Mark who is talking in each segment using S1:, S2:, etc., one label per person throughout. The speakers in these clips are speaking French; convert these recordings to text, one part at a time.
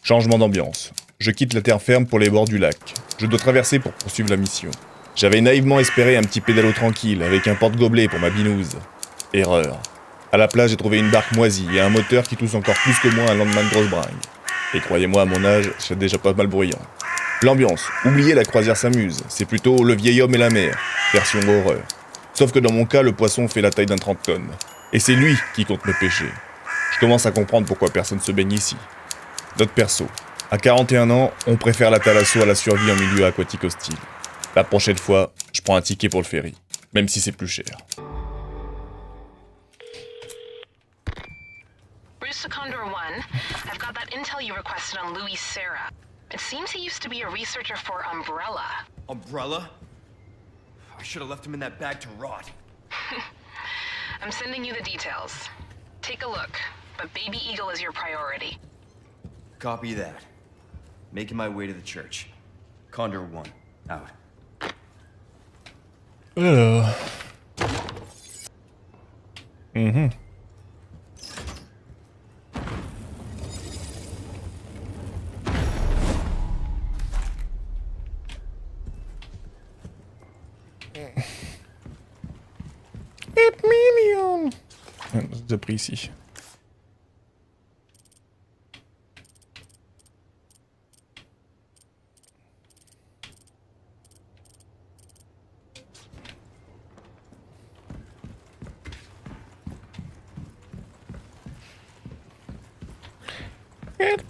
S1: Changement d'ambiance. Je quitte la terre ferme pour les bords du lac. Je dois traverser pour poursuivre la mission. J'avais naïvement espéré un petit pédalo tranquille, avec un porte-gobelet pour ma binouse. Erreur. À la place, j'ai trouvé une barque moisie et un moteur qui tousse encore plus que moi un lendemain de grosse bringue. Et croyez-moi, à mon âge, c'est déjà pas mal bruyant. L'ambiance. Oubliez la croisière s'amuse. C'est plutôt le vieil homme et la mer. Version horreur. Sauf que dans mon cas, le poisson fait la taille d'un 30 tonnes. Et c'est lui qui compte me pêcher. Je commence à comprendre pourquoi personne se baigne ici. Notre perso. À 41 ans, on préfère la thalasso à la survie en milieu aquatique hostile. La prochaine fois, je prends un ticket pour le ferry. Même si c'est plus cher.
S2: Bruce to Condor 1, I've got that intel you requested on Louis Serra. It seems he used to be a researcher for Umbrella.
S3: Umbrella? I should have left him in that bag to rot.
S2: I'm sending you the details. Take a look, but Baby Eagle is your priority.
S3: Copy that. Making my way to the church. Condor 1, out.
S1: Alors... million. C'est déjà pris ici.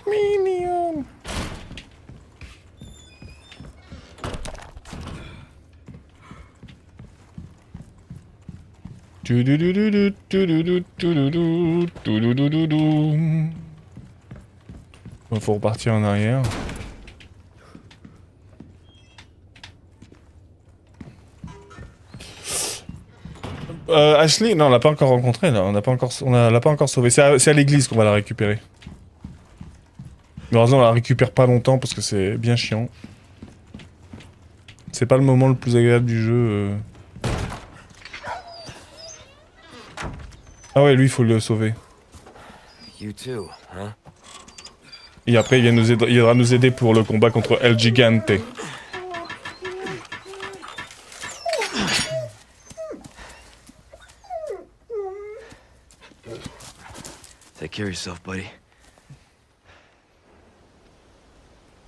S1: Million. Il faut repartir en arrière. Ashley, non, on l'a pas encore rencontré là. On l'a pas encore sauvé. C'est à l'église qu'on va la récupérer. Mais heureusement, on la récupère pas longtemps parce que c'est bien chiant. C'est pas le moment le plus agréable du jeu. Ah ouais, lui, il faut le sauver.
S4: You too, huh?
S1: Et après, il viendra nous aider pour le combat contre El Gigante.
S4: Take care of yourself, buddy.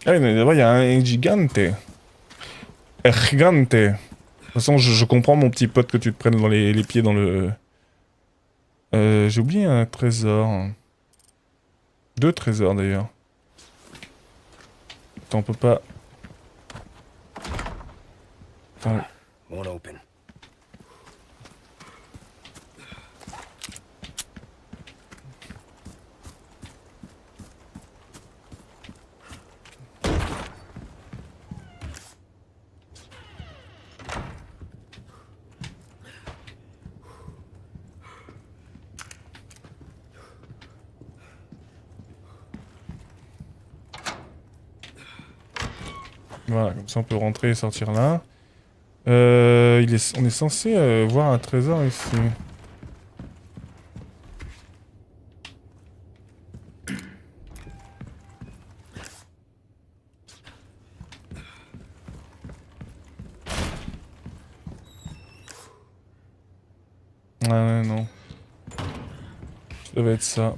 S1: Ah oui, mais là-bas, il y a un Gigante. El Gigante. De toute façon, je comprends, mon petit pote, que tu te prennes dans les pieds dans le... j'ai oublié un trésor. 2 trésors, d'ailleurs. Attends, on peut pas... Attends.
S4: Won't open.
S1: Voilà, comme ça on peut rentrer et sortir là. On est censé voir un trésor ici. Ah ouais, non. Ça devait être ça.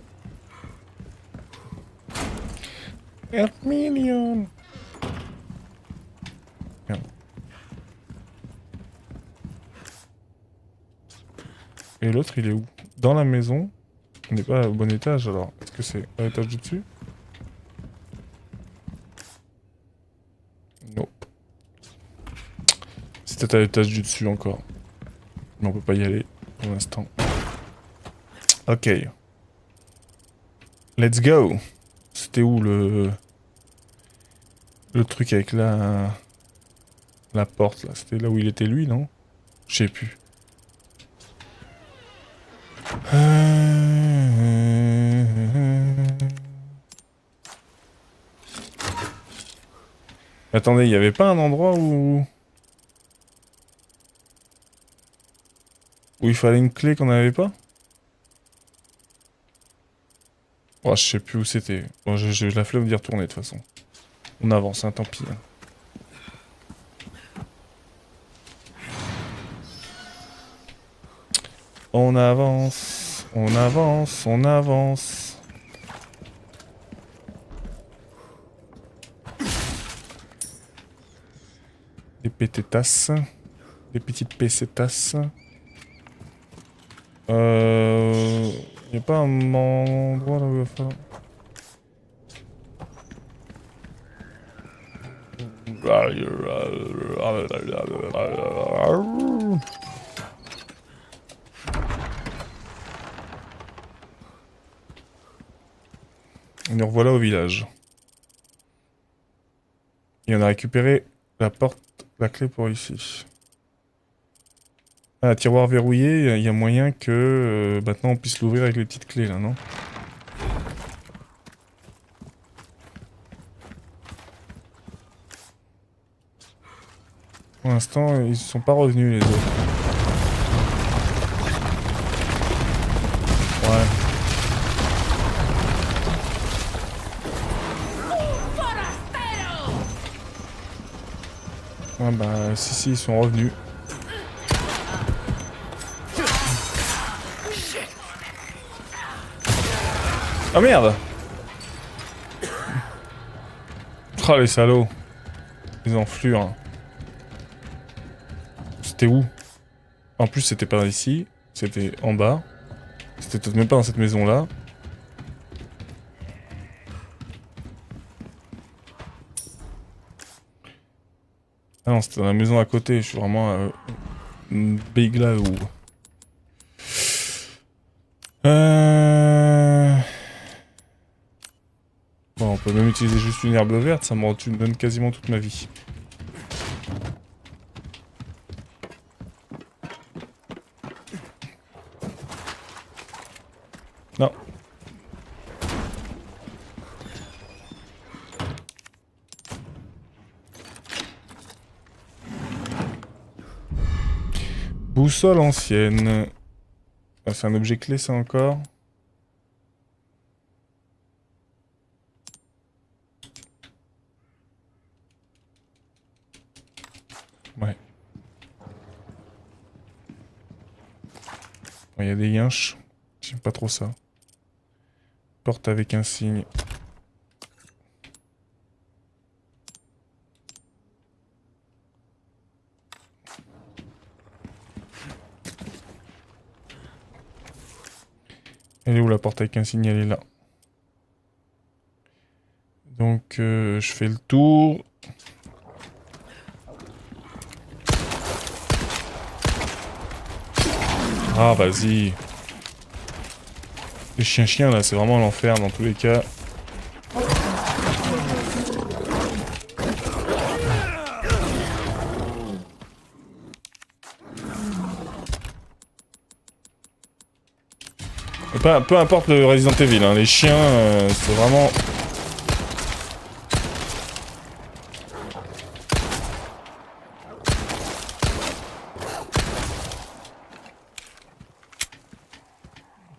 S1: Million. Et l'autre, il est où? Dans la maison. On n'est pas au bon étage, alors. Est-ce que c'est à l'étage du dessus? Nope. C'était à l'étage du dessus encore. Mais on peut pas y aller pour l'instant. Ok. Let's go. C'était où le truc avec la porte là? C'était là où il était lui, non? Je sais plus. Attendez, il y avait pas un endroit où il fallait une clé qu'on n'avait pas? Oh, je sais plus où c'était. Bon, j'ai la flemme d'y retourner de toute façon. On avance, hein, tant pis. Hein. On avance, on avance, on avance. Des pététasses. Des petites pécétasses. Y a pas un endroit là où il va falloir... Et nous revoilà au village. Et on a récupéré la porte, la clé pour ici. Ah, tiroir verrouillé, il y a moyen que maintenant on puisse l'ouvrir avec les petites clés là, non? Pour l'instant, ils sont pas revenus les autres. Ouais. Ouais bah si ils sont revenus. Ah merde! Oh les salauds! Les enflures. C'était où? En plus c'était pas ici, c'était en bas. C'était peut-être même pas dans cette maison là. Ah non, c'était dans la maison à côté, je suis vraiment big là où... Bon, on peut même utiliser juste une herbe verte, ça me donne quasiment toute ma vie. Non. Boussole ancienne. Ah, c'est un objet clé ça encore. Ouais. Il y a des yinches. J'aime pas trop ça. Porte avec un signe. Elle est où la porte avec un signe? Elle est là. Donc je fais le tour. Ah vas-y. Les chiens là, c'est vraiment l'enfer dans tous les cas. Peu importe le Resident Evil, hein, les chiens, c'est vraiment...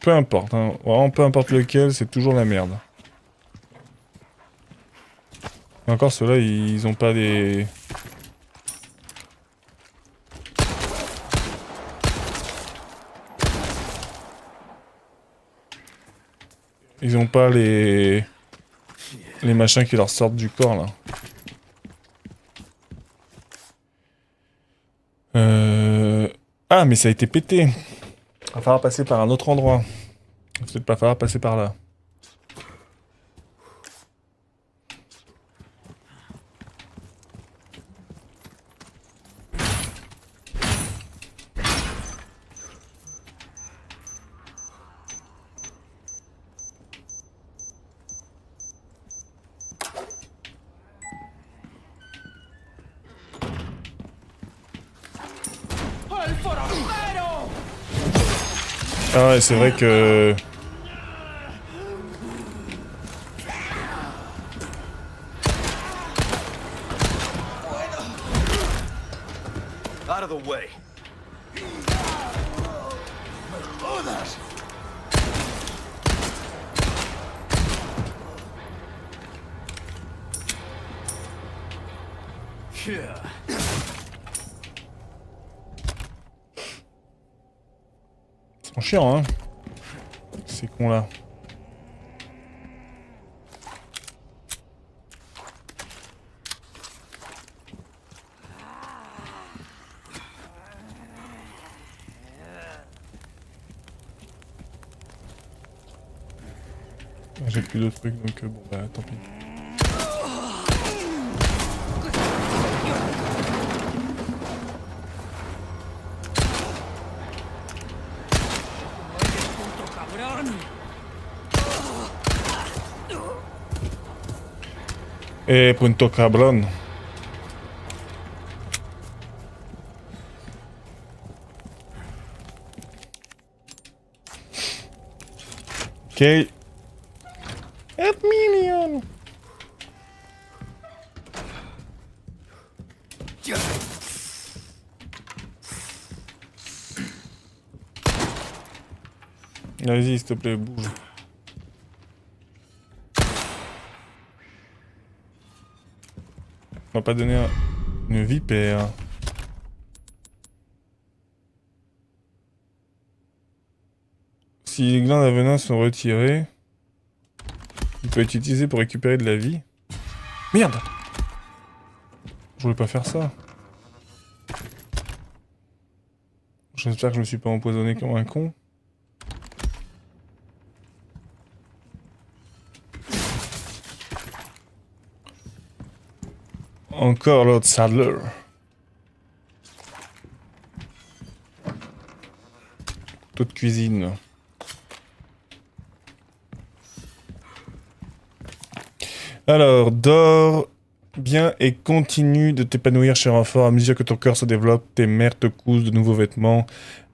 S1: Peu importe, hein, vraiment peu importe lequel, c'est toujours la merde. Et encore ceux-là, ils ont pas des... Ils ont pas les machins qui leur sortent du corps là. Ah mais ça a été pété. Il va falloir passer par un autre endroit. Il va peut-être pas falloir passer par là. Ah ouais, c'est vrai que...
S3: Out of the way.
S1: Ils sont chiants, hein. Ces cons là. J'ai plus de trucs donc bon bah tant pis. Punto cabrón. Ok. Million. Vas-y, s'il te plaît, bouge. On va pas donner une vipère. Si les glandes à venin sont retirées, il peut être utilisé pour récupérer de la vie. Merde! Je voulais pas faire ça. J'espère que je me suis pas empoisonné comme un con. Encore l'autre Sadler. Couteau de cuisine. Alors, dors bien et continue de t'épanouir, cher enfant. À mesure que ton corps se développe, tes mères te cousent de nouveaux vêtements.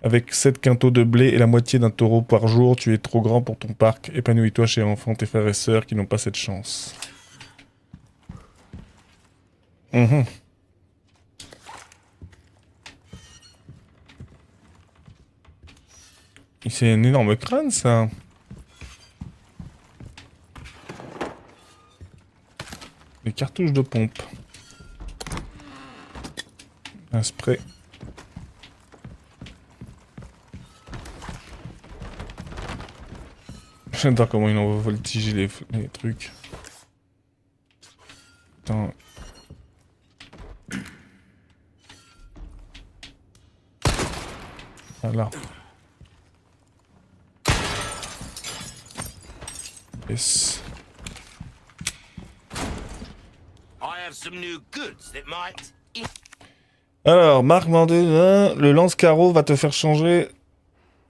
S1: Avec 7 quintaux de blé et la moitié d'un taureau par jour, tu es trop grand pour ton parc. Épanouis-toi, cher enfant, tes frères et sœurs qui n'ont pas cette chance. C'est un énorme crâne, ça. Les cartouches de pompe. Un spray. J'adore comment il envoie voltiger les trucs. Putain. Voilà. Yes. Alors, Marc Mandel, le lance-carreau va te faire changer...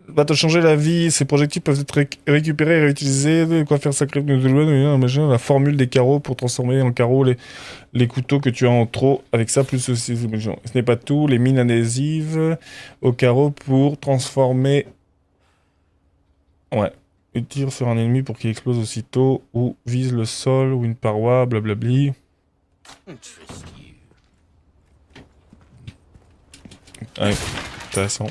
S1: Va te changer la vie. Ces projectiles peuvent être récupérés et réutilisés. De quoi faire sacré la formule des carreaux pour transformer en carreaux les couteaux que tu as en trop. Avec ça, plus ceci. Ce n'est pas tout. Les mines adhésives au carreau pour transformer... Ouais. Il tire sur un ennemi pour qu'il explose aussitôt. Ou vise le sol ou une paroi, blablabli. Ouais, intéressant.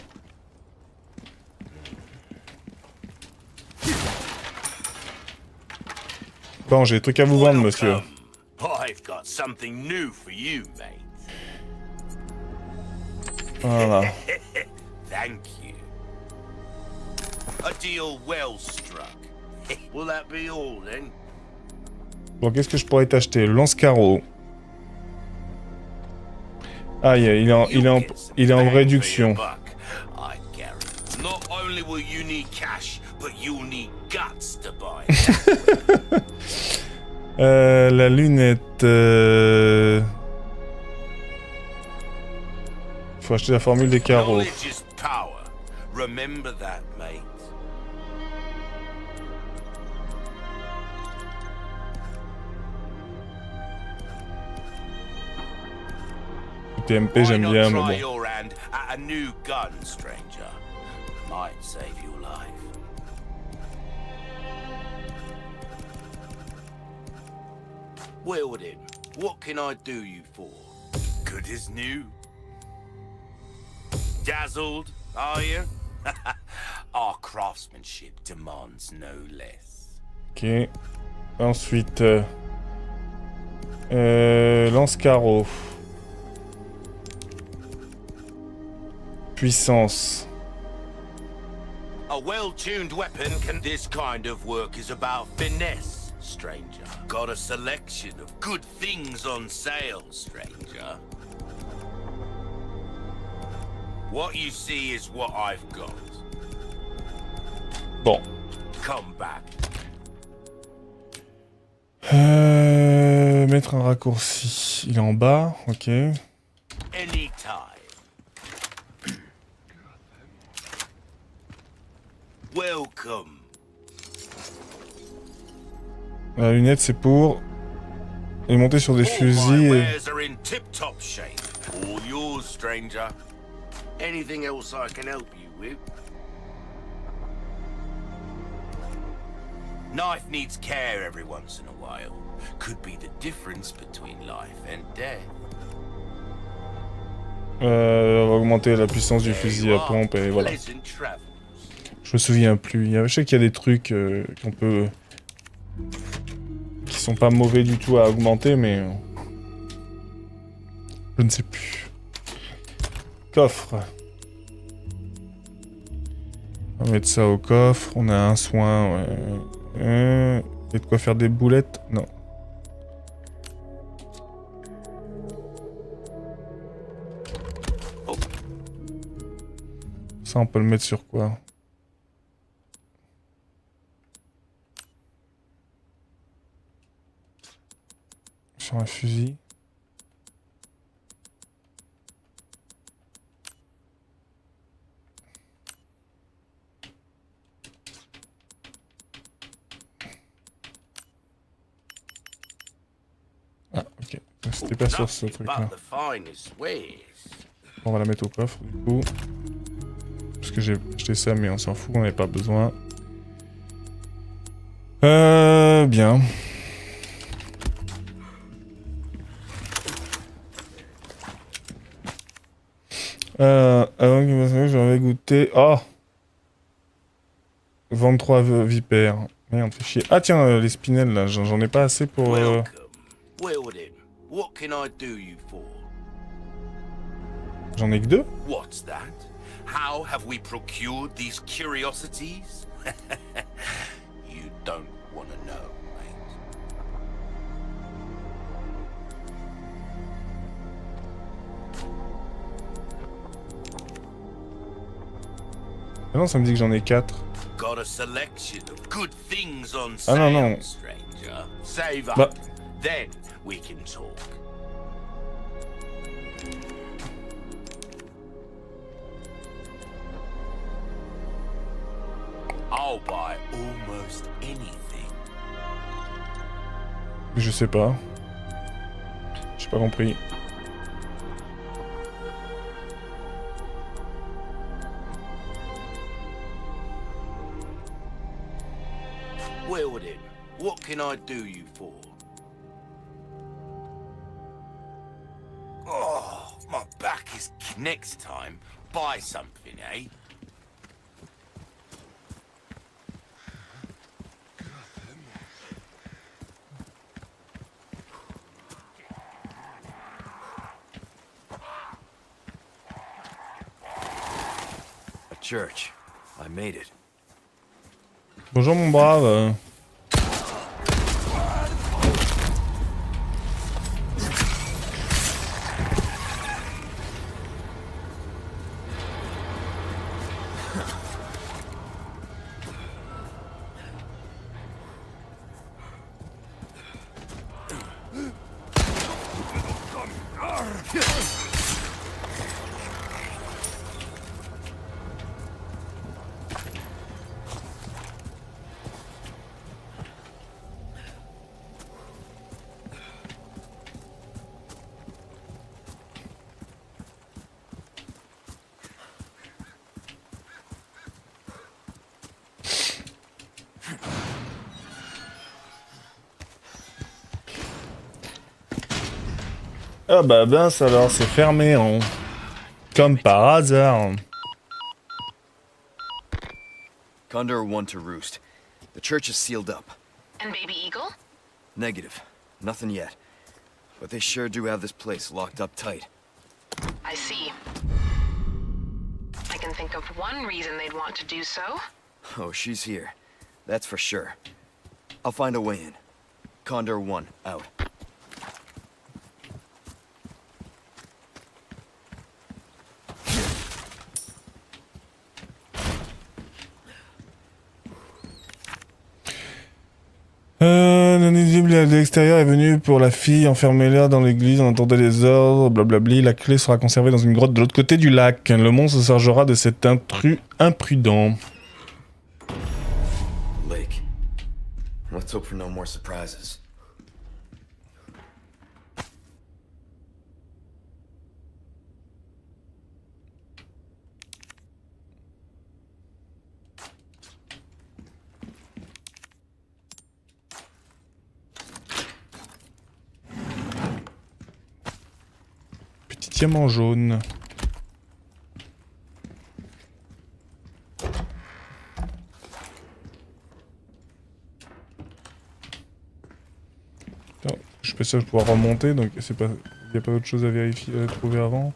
S1: Bon, j'ai des trucs à vous vendre, monsieur. Voilà. Bon, qu'est-ce que je pourrais t'acheter? Le lance-carreau. Ah, il est en réduction. La lunette. Faut acheter la formule des carreaux. TMP j'aime bien, mais bon.
S5: Well then, what can I do you for? Good as new? Dazzled, are you? Our craftsmanship demands no less.
S1: Ok. Ensuite... lance-carreau. puissance.
S5: A well-tuned weapon can... This kind of work is about finesse, stranger. Got a selection of good things on sale, stranger. What you see is what I've got.
S1: Bon.
S5: Come back.
S1: Mettre un raccourci. Il est en bas, ok.
S5: Anytime. Welcome.
S1: La lunette, c'est pour... Et monter sur des
S5: All my
S1: fusils et...
S5: wares are in tip-top shape. All yours, stranger. Anything else I can help you with? Knife needs care every once in a while. Could be the difference between life and death.
S1: On va augmenter la puissance du fusil à pompe et voilà.
S5: Pleasant travels.
S1: Je me souviens plus. Je sais qu'il y a des trucs qu'on peut... qui sont pas mauvais du tout à augmenter, mais... je ne sais plus. Coffre. On va mettre ça au coffre. On a un soin. Il y a de quoi faire des boulettes? Non. Ça, on peut le mettre sur quoi? Sur un fusil. Ah, ok. C'était pas sur ce truc-là.
S5: But the finest wares.
S1: On va la mettre au coffre, du coup. Parce que j'ai acheté ça, mais on s'en fout, on n'avait pas besoin. Bien. Avant que j'avais goûté... Oh, 23 vipères. Merde, fait chier. Ah tiens, les spinels, là, j'en ai pas assez pour...
S5: Welcome. Well then, what can I do you for?
S1: J'en ai que 2.
S5: What's that? How have we procured these curiosities? You don't want to know, mate.
S1: Ah non, ça me dit que j'en ai 4.
S5: Got a selection of good things on
S1: Ah
S5: sale,
S1: non, non.
S5: stranger. Save
S1: Bah.
S5: up, then we can talk. I'll buy almost anything.
S1: Je sais pas. J'ai pas compris.
S5: Well then, what can I do you for? Oh, my back is... Next time, buy something, eh?
S4: A church. I made it.
S1: Bonjour mon brave. Ah bah mince alors, c'est fermé, hein. Comme par hasard.
S3: Condor 1 to Roost. The church is sealed up.
S2: And Baby Eagle?
S3: Negative. Nothing yet. But they sure do have this place locked up tight.
S2: I see. can think of one reason they'd want to do so.
S3: Oh, she's here. That's for sure. I'll find a way in. Condor 1, out.
S1: Un invisible de l'extérieur est venu pour la fille, enfermez-la dans l'église, on entendait les ordres, blablabli. La clé sera conservée dans une grotte de l'autre côté du lac. Le monstre se chargera de cet intrus imprudent.
S3: Lake. Let's hope for no more surprises.
S1: Petit diamant jaune. Non, je suis pas sûr de pouvoir remonter, donc c'est pas, y a pas autre chose à vérifier, à trouver avant.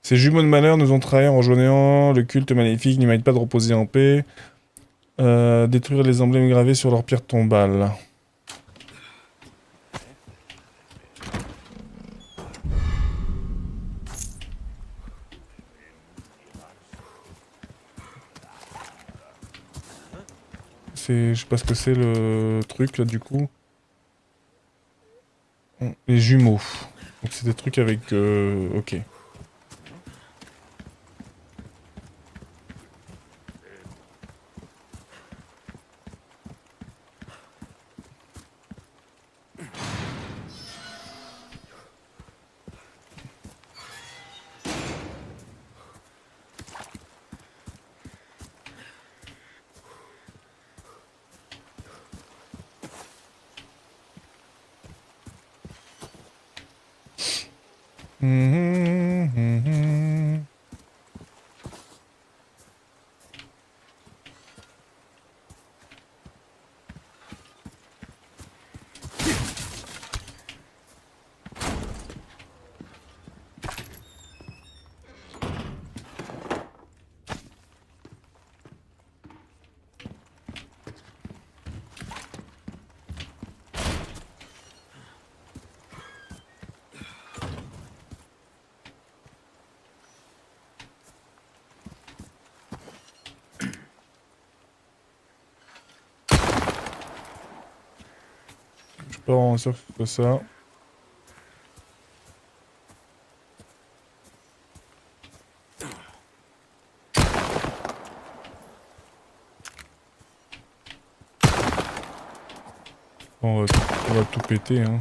S1: Ces jumeaux de malheur nous ont trahis en rejoignant le culte maléfique, n'y méritent pas de reposer en paix. Détruire les emblèmes gravés sur leur pierre tombale. Je sais pas ce que c'est le truc là du coup. Les jumeaux. Donc c'est des trucs avec... ok. Je suis pas vraiment sûr que ce soit ça. Bon, on va tout péter, hein.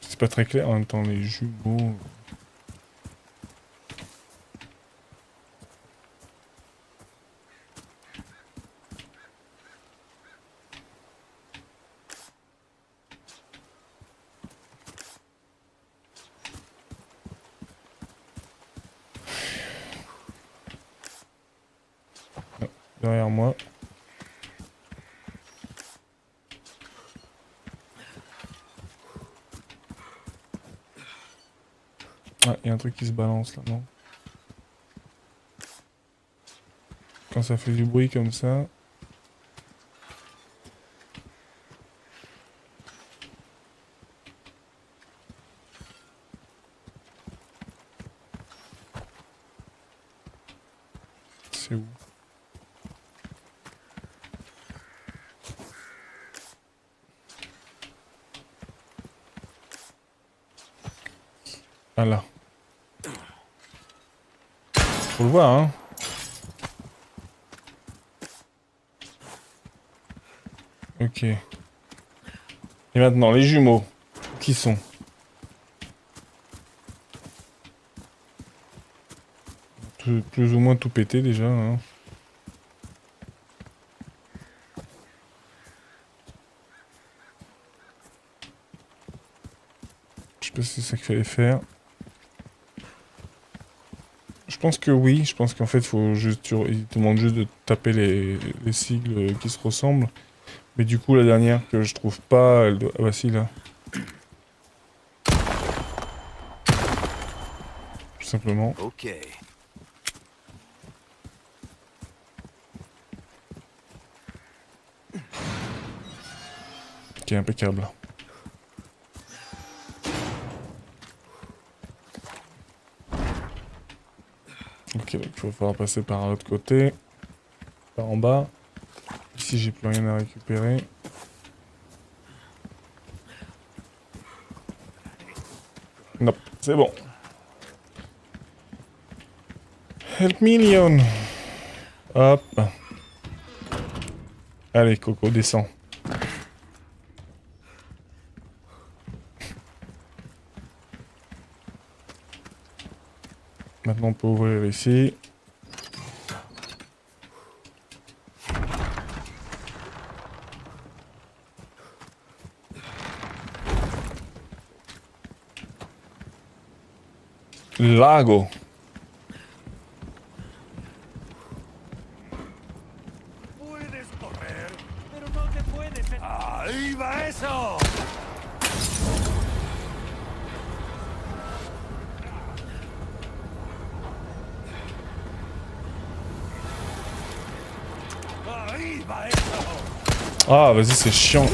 S1: C'est pas très clair en même temps, les jumeaux. Derrière moi. Ah, il y a un truc qui se balance là, non? Quand ça fait du bruit comme ça. C'est où? Ah là. Faut le voir, hein. Ok. Et maintenant, les jumeaux. Qui sont? Plus ou moins tout pété déjà, hein.
S6: sais pas si c'est ça qu'il fallait faire. Je pense que oui, je pense qu'en fait, faut juste, il te demande juste de taper les sigles qui se ressemblent. Mais du coup, la dernière que je trouve pas, elle doit... Ah bah si, là. Tout simplement.
S4: Ok.
S6: Ok, impeccable. Ok, donc il va falloir passer par l'autre côté. Par en bas. Ici, j'ai plus rien à récupérer. Non, c'est bon. Help me, Leon. Hop. Allez, Coco, descends. Maintenant, on peut ouvrir ici. Lago.
S5: ¡Ahí va eso! ¡Ahí va eso!
S6: Ah, vas-y, c'est chiant.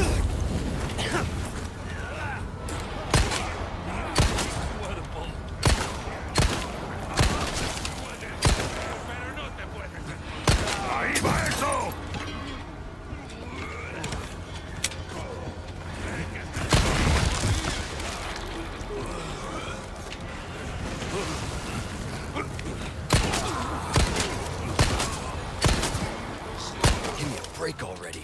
S5: ¡Ahí va eso!
S4: Give me a break already.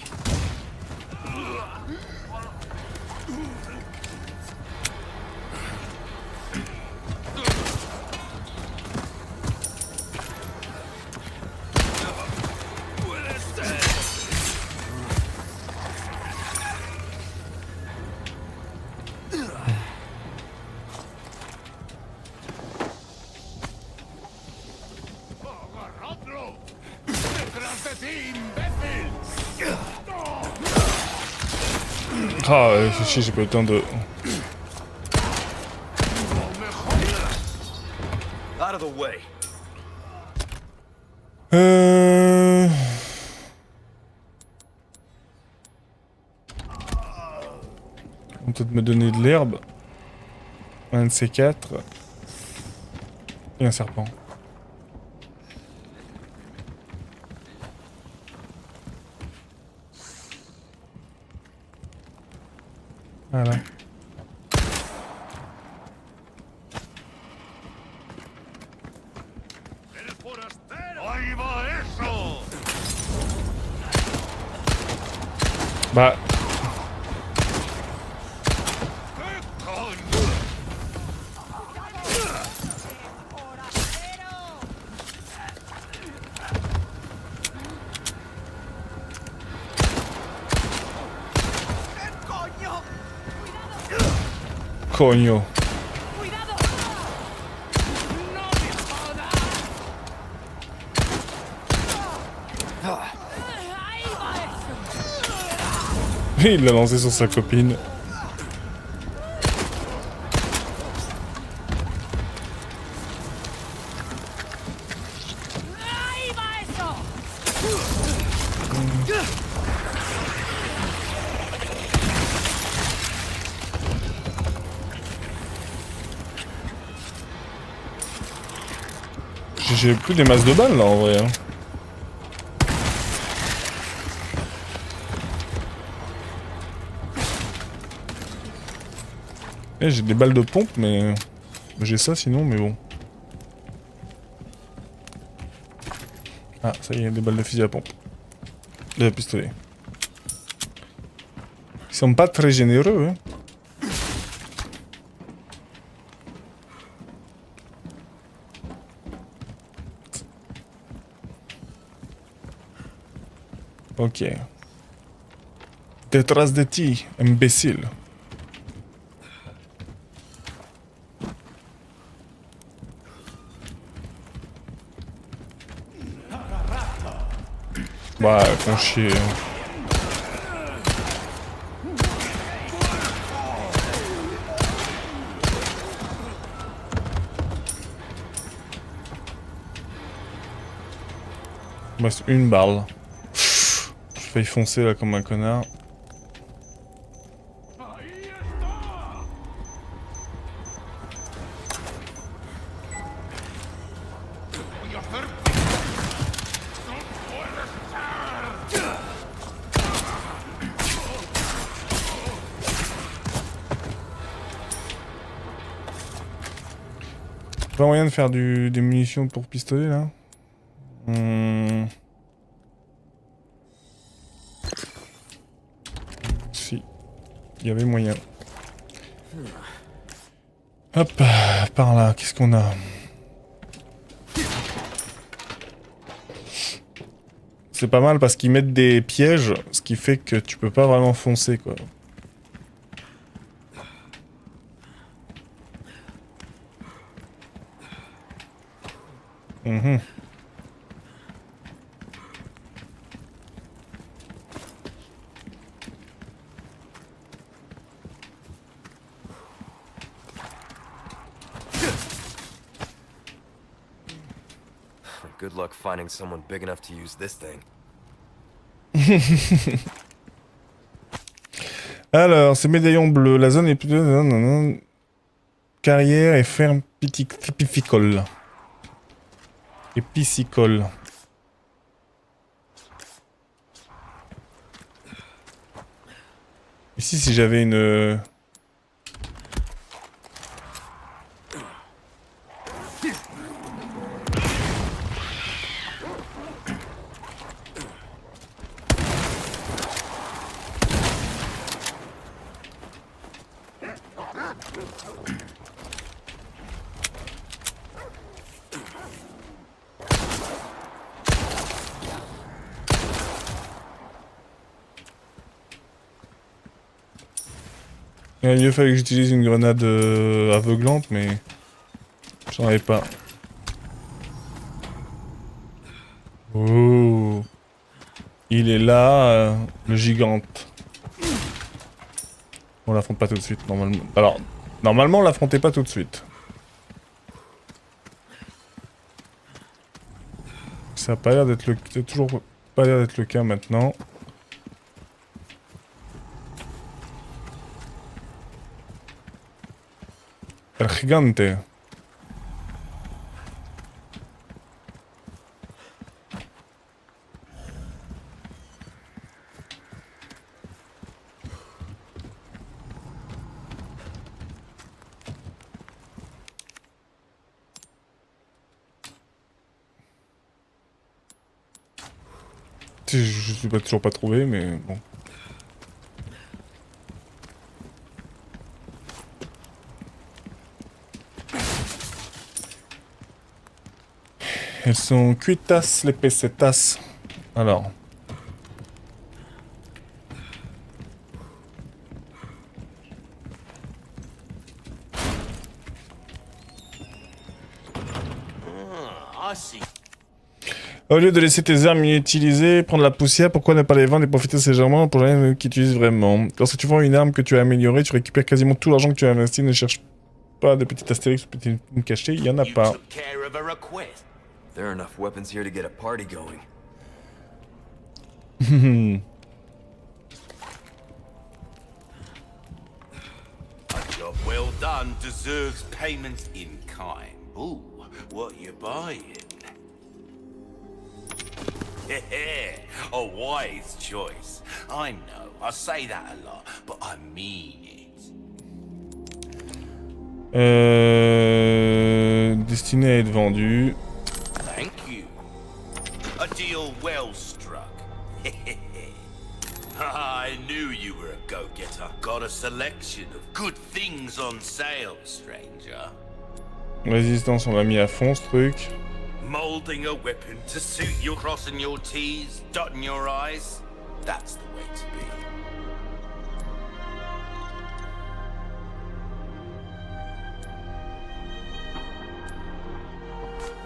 S5: ¡Agarradlo! ¡Detrás de ti, imbécil!
S6: Ah, fais chier, j'ai pas eu le temps de...
S3: Out of the way.
S6: On peut peut-être me donner de l'herbe. Un de ces quatre. Et un serpent. Voilà.
S5: ¡El forastero! ¡Ahí va eso!
S6: Bah,
S5: ¡Qué coño!
S6: coño. Il l'a lancé sur sa copine. J'ai plus des masses de balles là en vrai. Hein. Eh, j'ai des balles de pompe mais... J'ai ça sinon mais bon. Ah ça y est, des balles de fusil à pompe. De pistolet. Ils sont pas très généreux hein. Ok. Detrás de ti, imbécile. Bah, font chier. Il me reste une balle. Je failli foncer là comme un connard. Pas moyen de faire des munitions pour pistolet là? Si. Il y avait moyen. Hop, par là, qu'est-ce qu'on a? C'est pas mal parce qu'ils mettent des pièges, ce qui fait que tu peux pas vraiment foncer quoi.
S4: Good luck finding someone big enough to use this thing.
S6: Alors, ces médaillons bleus, la zone est plutôt... Carrière et ferme piscicole. Et piscicole. Ici, si j'avais une... Il fallait que j'utilise une grenade aveuglante, mais j'en avais pas. Oh, il est là, le gigante. On l'affronte pas tout de suite, normalement. Alors, normalement, on l'affrontait pas tout de suite. Ça a pas l'air d'être le... C'est toujours pas l'air d'être le cas maintenant. El gigante. Je suis toujours pas trouvé, mais bon. Elles sont cuitas, les pesetas. Alors.
S5: I see.
S6: Au lieu de laisser tes armes inutilisées, prendre la poussière, pourquoi ne pas les vendre et profiter de ces germains pour les qui utilisent vraiment? Lorsque tu vends une arme que tu as améliorée, tu récupères quasiment tout l'argent que tu as investi. Ne cherche pas de petits astérix ou petites cachées, il y en a
S5: You
S6: pas.
S5: took care of a request.
S4: There are enough weapons here to get a party going.
S5: A job well done deserves payment in kind. Ooh, what you buying? A wise choice. I know, I say that a lot, but I mean it.
S6: Destiné à être vendu.
S5: Thank you. A deal well struck. I knew you were a go-getter. Got a selection of good things on sale, stranger.
S6: Résistance, on l'a mis à fond ce truc.
S5: Molding a weapon to suit your crossing your T's, dotting your I's. That's the way to be.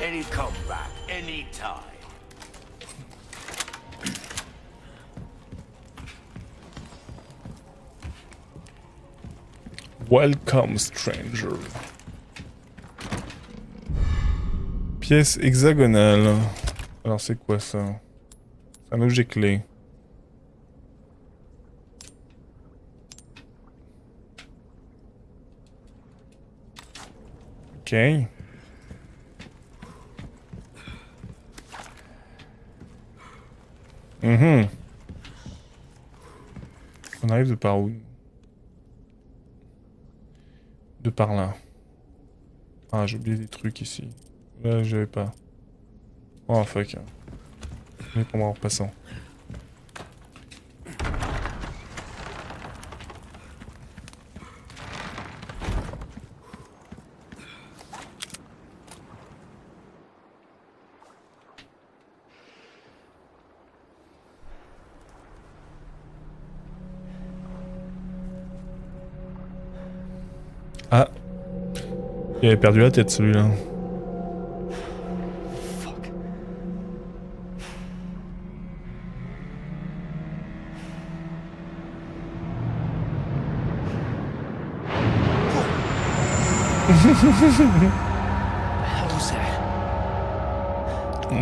S5: Any comeback, any time.
S6: Welcome, stranger. Pièce hexagonale. Alors c'est quoi ça? C'est un objet clé. Ok. On arrive de par où? De par là. Ah, j'ai oublié des trucs ici. Là, j'avais pas. Oh fuck. Je vais prendre en repassant. Ah. Il avait perdu la tête celui-là.
S3: Fuck. How was that?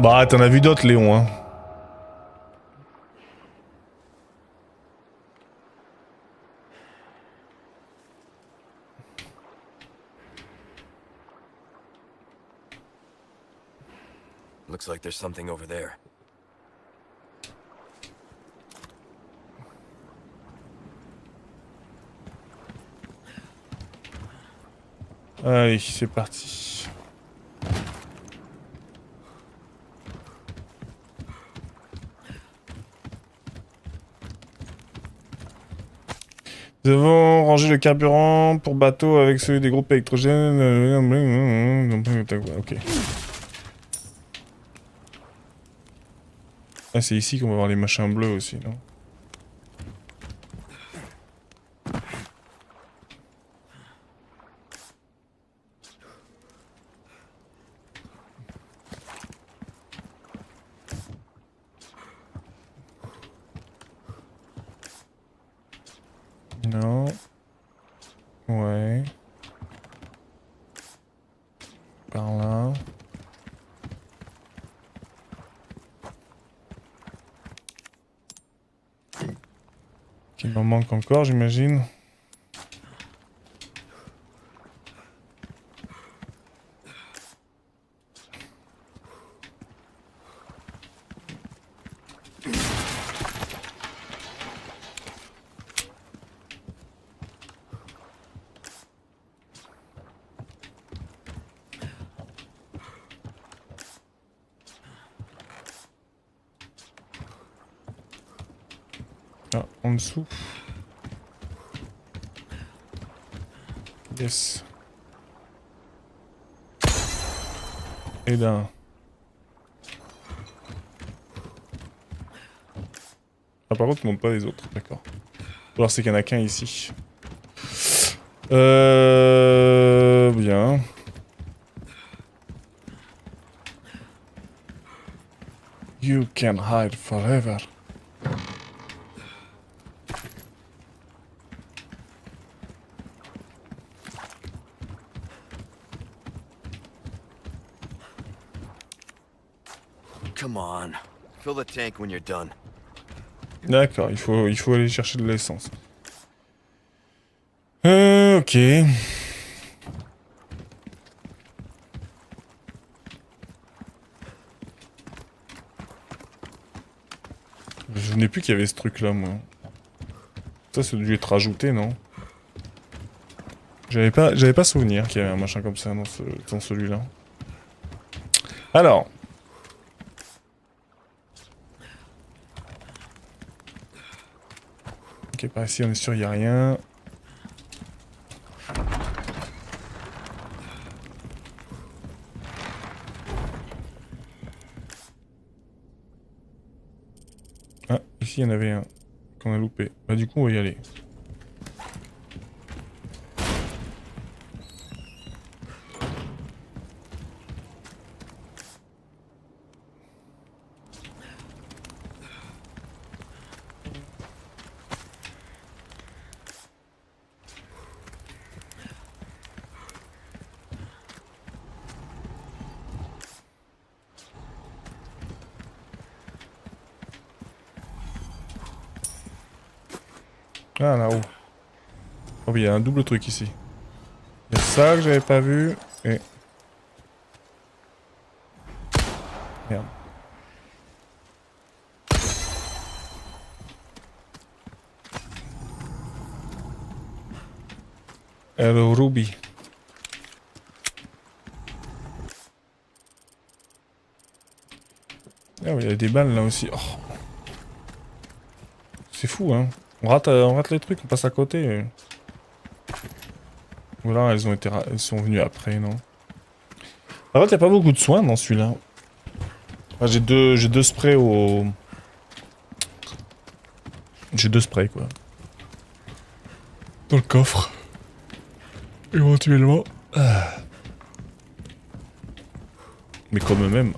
S6: Bah, t'en as vu d'autres, Léon, hein.
S4: Looks like there's something over there.
S6: Allez, c'est parti. Nous avons rangé le carburant pour bateau avec celui des groupes électrogènes. Ok. Ah, c'est ici qu'on va voir les machins bleus aussi, non? Non. Ouais. Par là. Il m'en manque encore, j'imagine. Ah, en dessous. Yes. Et là. Ah, par contre, il ne montre pas les autres, d'accord. Ou alors c'est qu'il n'y en a qu'un ici. Bien. You can hide forever.
S4: Come on. Fill the tank when you're done.
S6: D'accord, il faut aller chercher de l'essence. Ok. Je n'ai plus qu'il y avait ce truc là, moi. Ça dû être rajouté, non? J'avais pas souvenir qu'il y avait un machin comme ça dans celui-là. Alors. Ok, par ici on est sûr il n'y a rien. Ah, ici il y en avait un qu'on a loupé. Bah du coup on va y aller. Ah, là-haut. Oh oui, il y a un double truc ici. Il y a ça que j'avais pas vu, et... Merde. Hello, Ruby. Ah oui, il y a des balles là aussi. Oh. C'est fou, hein. On rate les trucs, on passe à côté. Voilà, elles sont venues après, non? En fait, il n'y a pas beaucoup de soins dans celui-là. Enfin, j'ai deux sprays au... J'ai 2 sprays, quoi. Dans le coffre. Éventuellement. Ah. Mais comme eux-mêmes.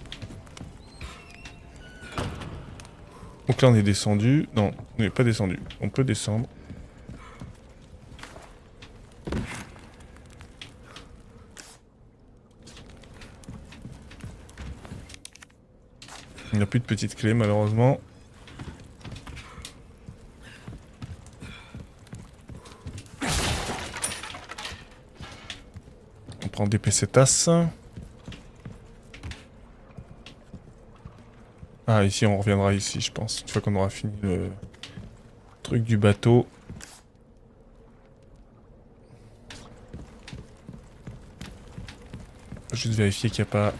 S6: Donc là, on est descendu. Non, on n'est pas descendu. On peut descendre. Il n'y a plus de petite clé, malheureusement. On prend des pesetas. Ah, ici, on reviendra ici, je pense. Une fois qu'on aura fini le truc du bateau. Juste vérifier qu'il n'y a pas...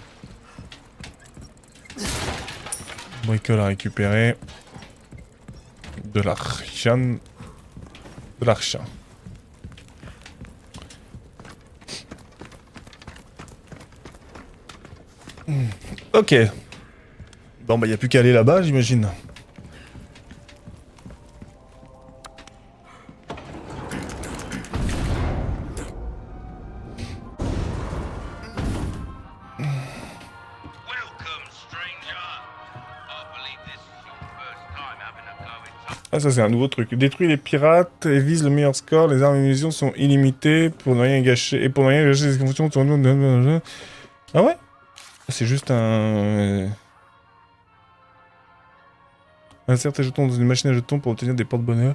S6: bricole à récupérer. De l'argent. De l'argent. Ok. Bon bah y a plus qu'à aller là-bas, j'imagine. Ah ça c'est un nouveau truc. Détruis les pirates et vise le meilleur score. Les armes et munitions sont illimitées pour ne rien gâcher. Et pour ne rien gâcher, les fonctions sont... Ah ouais? C'est juste un... Insère tes jetons dans une machine à jetons pour obtenir des porte-bonheur.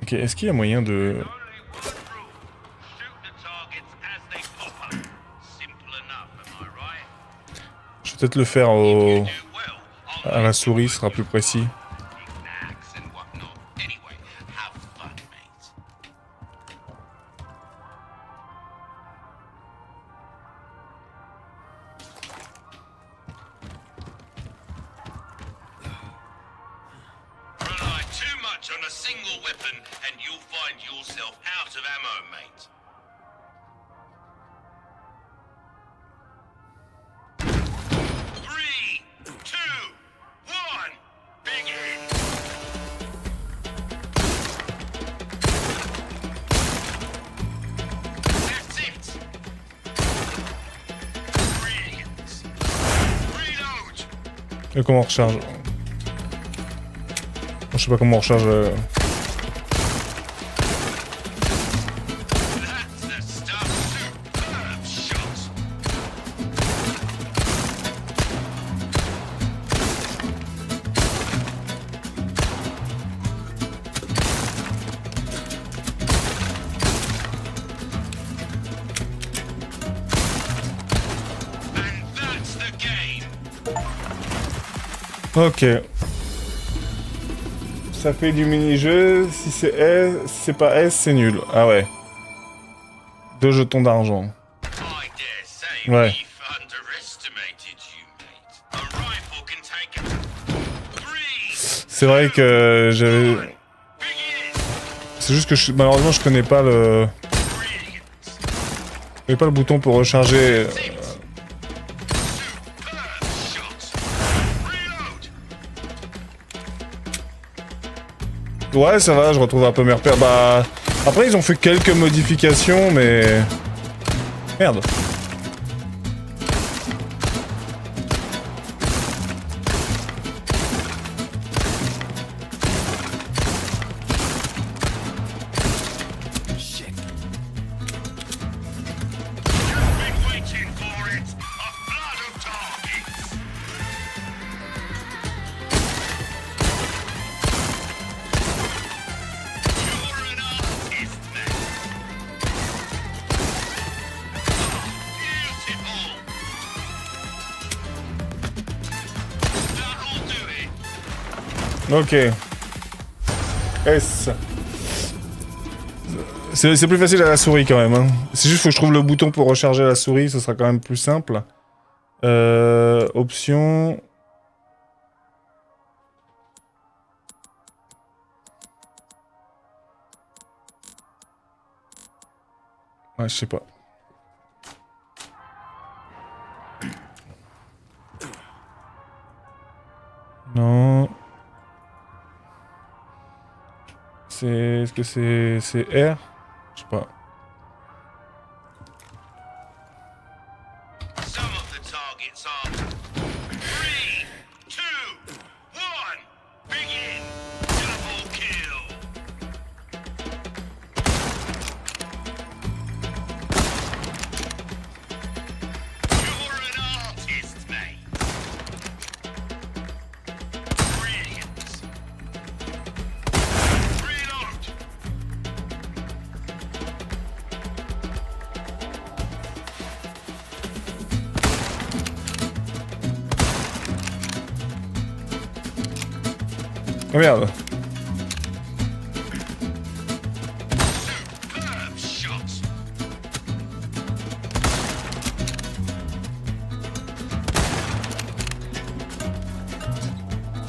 S6: Ok, est-ce qu'il y a moyen de... Je vais peut-être le faire à la souris, ce sera plus précis.
S5: On a single weapon and you'll find yourself out of ammo, mate. 3, 2, 1, begin! That's it! Brilliant! Reload!
S6: Et comment on recharge? Je sais pas comment on recharge... Ok. Ça fait du mini-jeu, si c'est S, si c'est pas S, c'est nul. Ah ouais. 2 jetons d'argent. Ouais. C'est vrai que j'avais... C'est juste que malheureusement je connais pas le... Je connais pas le bouton pour recharger... Ouais, ça va, je retrouve un peu mes repères. Bah... Après, ils ont fait quelques modifications, mais... Merde. Ok. S. C'est plus facile à la souris quand même. Hein. C'est juste faut que je trouve le bouton pour recharger la souris, ce sera quand même plus simple. Option. Ouais, je sais pas. Non. Est-ce que c'est R? Je sais pas.
S5: Some of the targets are 3, 2, 1, begin. Double kill. You're an artist, mate. Brilliant. Reload.
S6: Oh merde.
S5: Superb shot.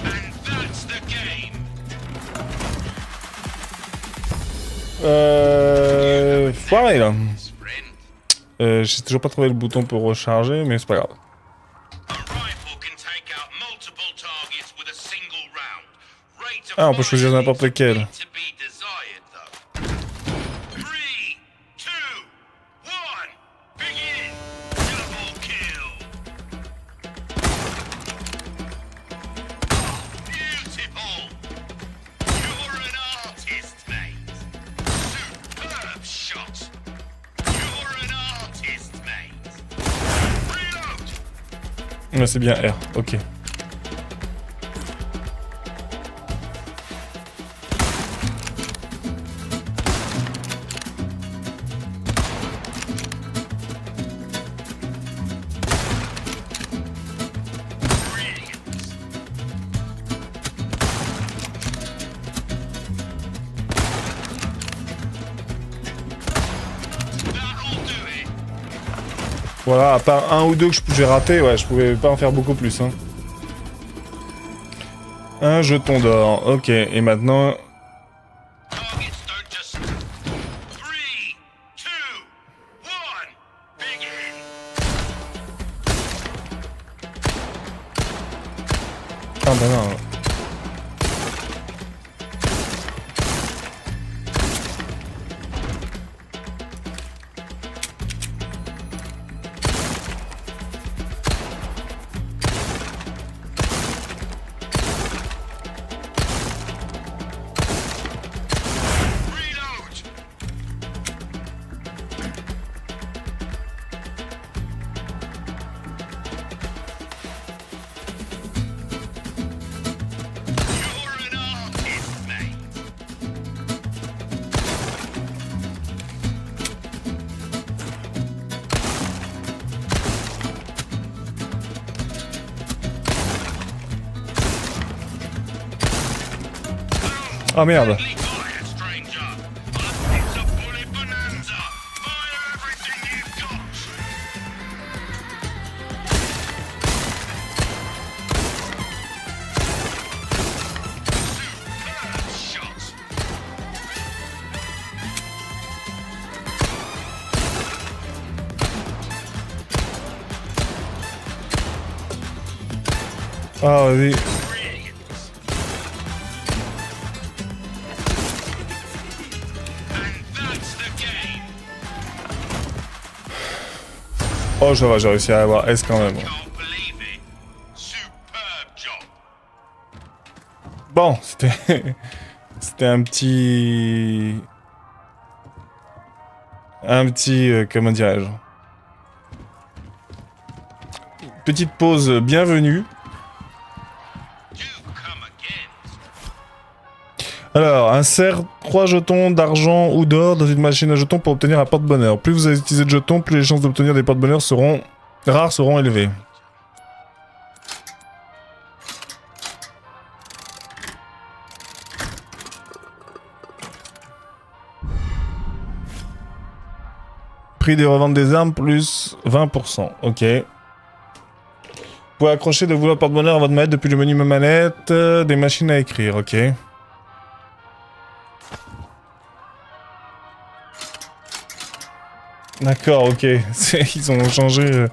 S5: And that's the game.
S6: Foiré là.
S5: Friend.
S6: J'ai toujours pas trouvé le bouton pour recharger, mais c'est pas grave.
S5: A rifle can take out multiple targets with a single round. Rate of
S6: Ah, on peut choisir
S5: fire
S6: n'importe
S5: needs
S6: lequel.
S5: to be desired, though. 3, 2, 1, begin. Double kill. Beautiful. You're an artist, mate. Superb shot. You're an artist, mate. Reload.
S6: Ouais, c'est bien R, ok.
S5: That'll do it.
S6: Voilà, à part un ou deux que je pouvais rater, ouais, je pouvais pas en faire beaucoup plus. Hein. Un jeton d'or, ok. Et maintenant,
S5: Targets don't just. 3, 2, 1, begin.
S6: ah bah non.
S5: Reload. You're an artist, mate.
S6: Ah merde.
S5: Friendly fire, stranger. It's a bullet bonanza. Fire everything you've got. Superb shot.
S6: Ah vas-y.
S5: Brilliant. And that's the game.
S6: Oh ça va, j'ai réussi à avoir S quand même.
S5: Can't believe it. Superb job.
S6: Bon, c'était... c'était un petit... comment dirais-je? Petite pause bienvenue.
S5: Do come again.
S6: Alors, insère 3 jetons d'argent ou d'or dans une machine à jetons pour obtenir un porte-bonheur. Plus vous allez utiliser de jetons, plus les chances d'obtenir des porte-bonheurs rares seront élevées. Prix de revente des armes plus 20%. Ok. Vous pouvez accrocher de vouloir porte-bonheur à votre manette depuis le menu manette. Des machines à écrire. Ok. D'accord, ok. Ils ont changé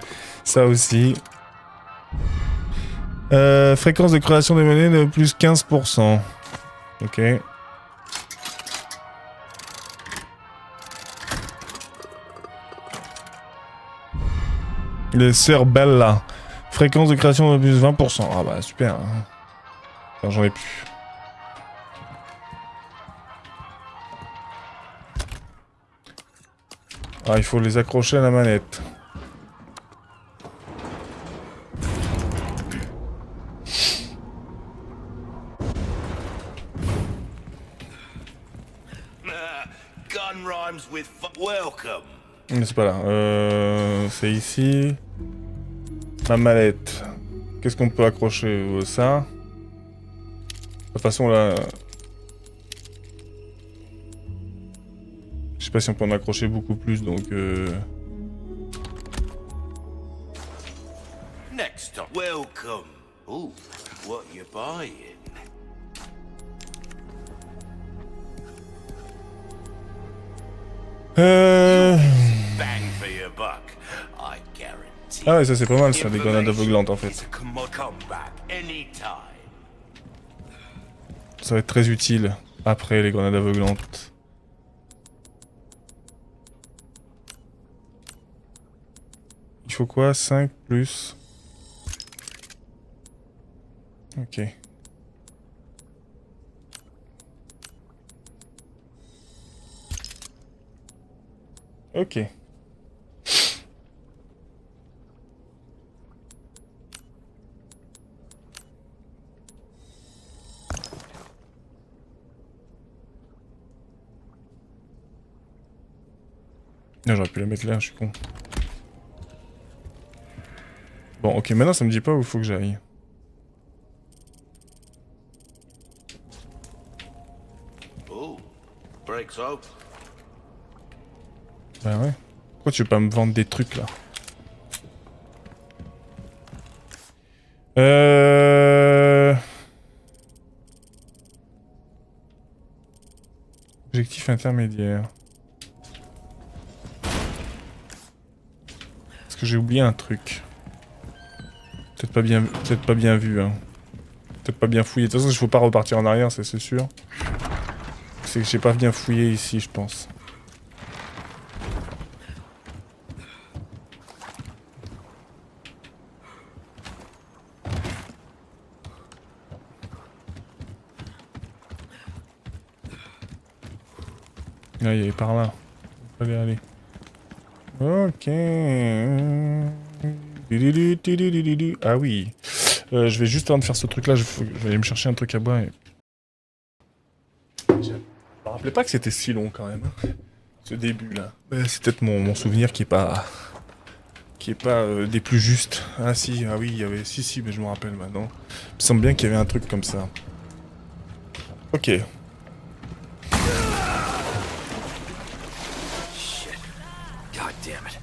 S6: ça aussi. Fréquence de création des monnaies de plus 15%. Ok. Les sœurs Bella. Fréquence de création de plus 20%. Ah bah super. Enfin, j'en ai plus. Ah, il faut les accrocher à la manette.
S5: Gun rhymes with welcome.
S6: Mais c'est pas là. C'est ici. La mallette. Qu'est-ce qu'on peut accrocher? Ça. De toute façon, là... Je sais pas si on peut en accrocher beaucoup plus, donc...
S5: Next up, welcome. Ooh, what you buying? Bang for your buck, I guarantee.
S6: Ah ouais, ça c'est pas mal ça, des grenades aveuglantes en fait.
S5: Come back anytime.
S6: Ça va être très utile après les grenades aveuglantes. Il faut quoi? 5 plus... Ok. Ok. Ah, j'aurais pu la mettre là, je suis con. Bon, ok, maintenant ça me dit pas où il faut que j'aille.
S5: Oh, breaks open.
S6: Bah ouais. Pourquoi tu veux pas me vendre des trucs là? Objectif intermédiaire. Est-ce que j'ai oublié un truc? Peut-être pas bien vu, hein. Peut-être pas bien fouillé. De toute façon, il faut pas repartir en arrière, c'est sûr. C'est que j'ai pas bien fouillé ici, je pense. Ah, il y avait par là. Il fallait aller. Ok. Ah oui. Je vais juste avant de faire ce truc là, je vais aller me chercher un truc à boire. Je me rappelais pas que c'était si long quand même. Ce début là. C'est peut-être mon souvenir qui est pas des plus justes. Ah si, ah oui, il y avait... Si, mais je me rappelle maintenant. Il me semble bien qu'il y avait un truc comme ça. Ok.
S4: God damn it.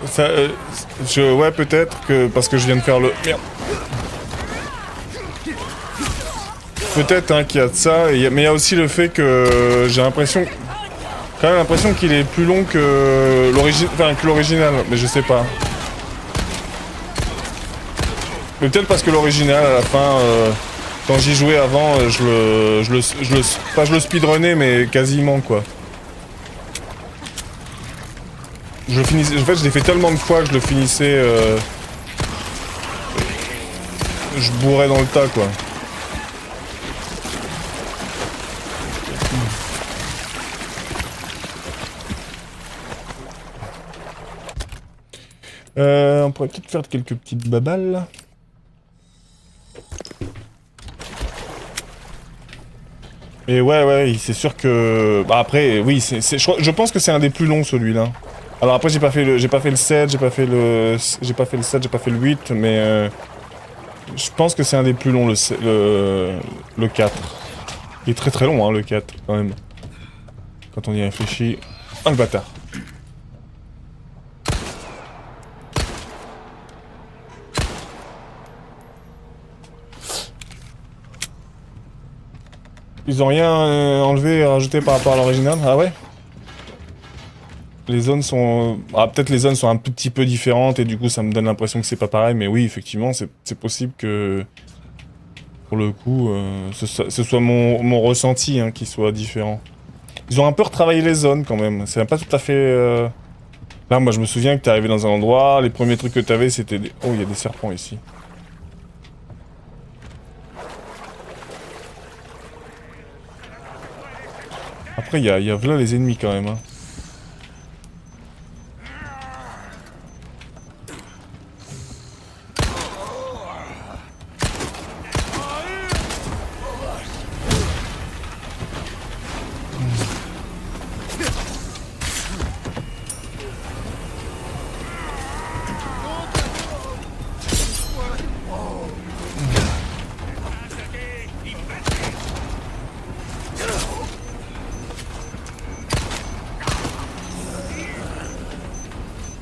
S6: Ça, ouais, peut-être que parce que je viens de faire le... Merde. Peut-être hein, qu'il y a de ça, mais il y a aussi le fait que j'ai l'impression... Quand même l'impression qu'il est plus long que l'original, mais je sais pas. Mais peut-être parce que l'original, à la fin, quand j'y jouais avant, pas je le speedrunnais, mais quasiment, quoi. Je le finissais, en fait, je l'ai fait tellement de fois que je le finissais je bourrais dans le tas, quoi. On pourrait peut-être faire quelques petites babales. Et ouais, c'est sûr que... Bah après, oui, je pense que c'est un des plus longs, celui-là. Alors après, j'ai pas fait le 7, j'ai pas fait le 7, j'ai pas fait le 8, mais... je pense que c'est un des plus longs, le 4. Il est très très long, hein, le 4, quand même. Quand on y réfléchit... Ah, le bâtard. Ils ont rien enlevé et rajouté par rapport à l'original? Ah ouais? Les zones sont... Ah, peut-être les zones sont un tout petit peu différentes et du coup ça me donne l'impression que c'est pas pareil, mais oui, effectivement, c'est possible que... Pour le coup, ce soit mon ressenti hein, qui soit différent. Ils ont un peu retravaillé les zones quand même, c'est pas tout à fait... Là, moi je me souviens que t'es arrivé dans un endroit, les premiers trucs que t'avais c'était des... Oh, il y a des serpents ici. Après, il y a là les ennemis quand même. Hein.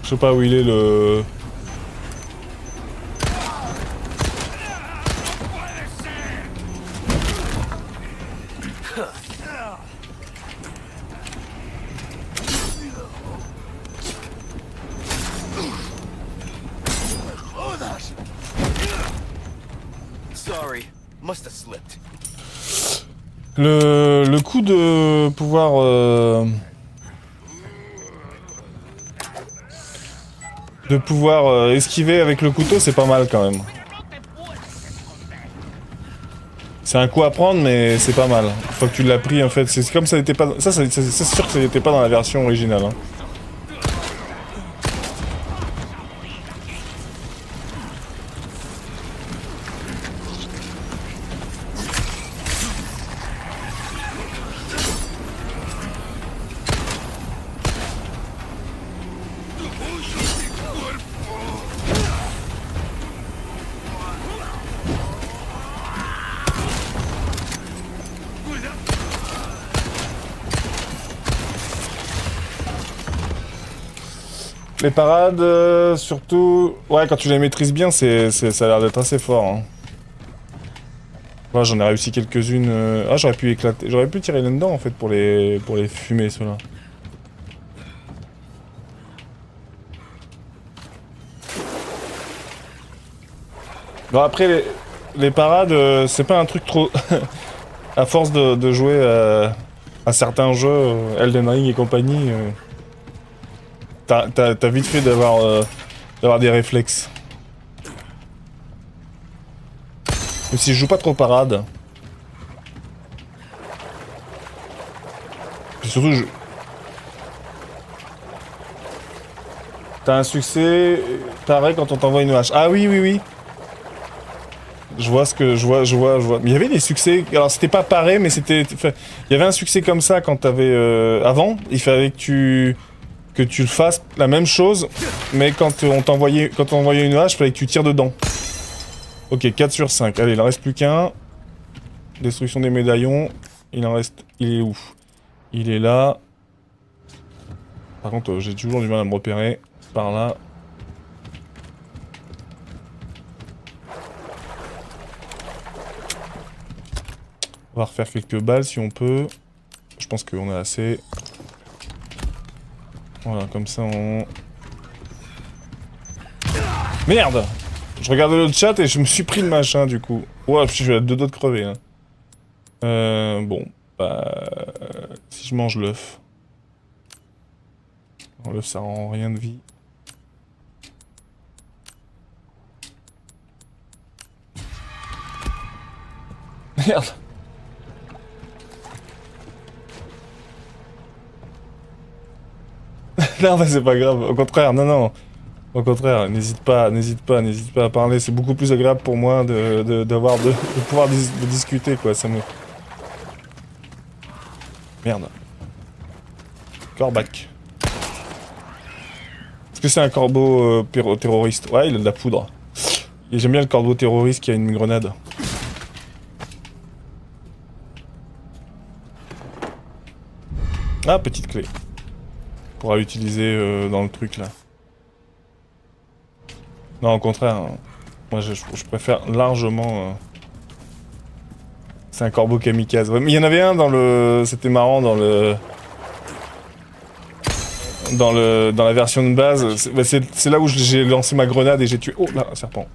S6: Je sais pas où il est le...
S3: Sorry, must have slipped.
S6: Le coup de pouvoir... De pouvoir esquiver avec le couteau, c'est pas mal quand même. C'est un coup à prendre, mais c'est pas mal. Une fois que tu l'as pris, en fait, c'est comme ça n'était pas... Ça, c'est sûr que ça n'était pas dans la version originale. Hein. Les parades, surtout... Ouais, quand tu les maîtrises bien, ça a l'air d'être assez fort. Hein. Ouais, j'en ai réussi quelques-unes... Ah, j'aurais pu éclater... J'aurais pu tirer là-dedans, en fait, pour les fumer, ceux-là. Bon, après, les parades, c'est pas un truc trop... à force de jouer à certains jeux, Elden Ring et compagnie... T'as vite fait d'avoir des réflexes. Même si je joue pas trop parade. Puis surtout, t'as un succès pareil quand on t'envoie une hache. Ah oui, oui, oui. Je vois ce que... Je vois. Mais il y avait des succès... Alors c'était pas pareil, mais c'était... Il y avait un succès comme ça quand t'avais... Avant, il fallait que tu le fasses la même chose, mais quand on t'envoyait une hache, il fallait que tu tires dedans. Ok, 4 sur 5. Allez, il en reste plus qu'un. Destruction des médaillons. Il en reste... Il est où? Il est là. Par contre, j'ai toujours du mal à me repérer. Par là. On va refaire quelques balles si on peut. Je pense qu'on a assez. Voilà, comme ça on... Merde! Je regardais le chat et je me suis pris le machin du coup. Ouais, je suis à deux doigts de crever. Hein. Bon, bah... Si je mange l'œuf... L'œuf ça rend rien de vie. Merde. Non, mais c'est pas grave. Au contraire, non, non. Au contraire, n'hésite pas à parler. C'est beaucoup plus agréable pour moi de pouvoir discuter, quoi. Ça me... Merde. Corbac. Est-ce que c'est un corbeau terroriste? Ouais, il a de la poudre. Et j'aime bien le corbeau terroriste qui a une grenade. Ah, petite clé. On pourra l'utiliser dans le truc, là. Non, au contraire. Moi, je préfère largement... C'est un corbeau kamikaze. Ouais, mais il y en avait un dans le... C'était marrant dans le... Dans la version de base. C'est là où j'ai lancé ma grenade et j'ai tué... Oh, là, un serpent.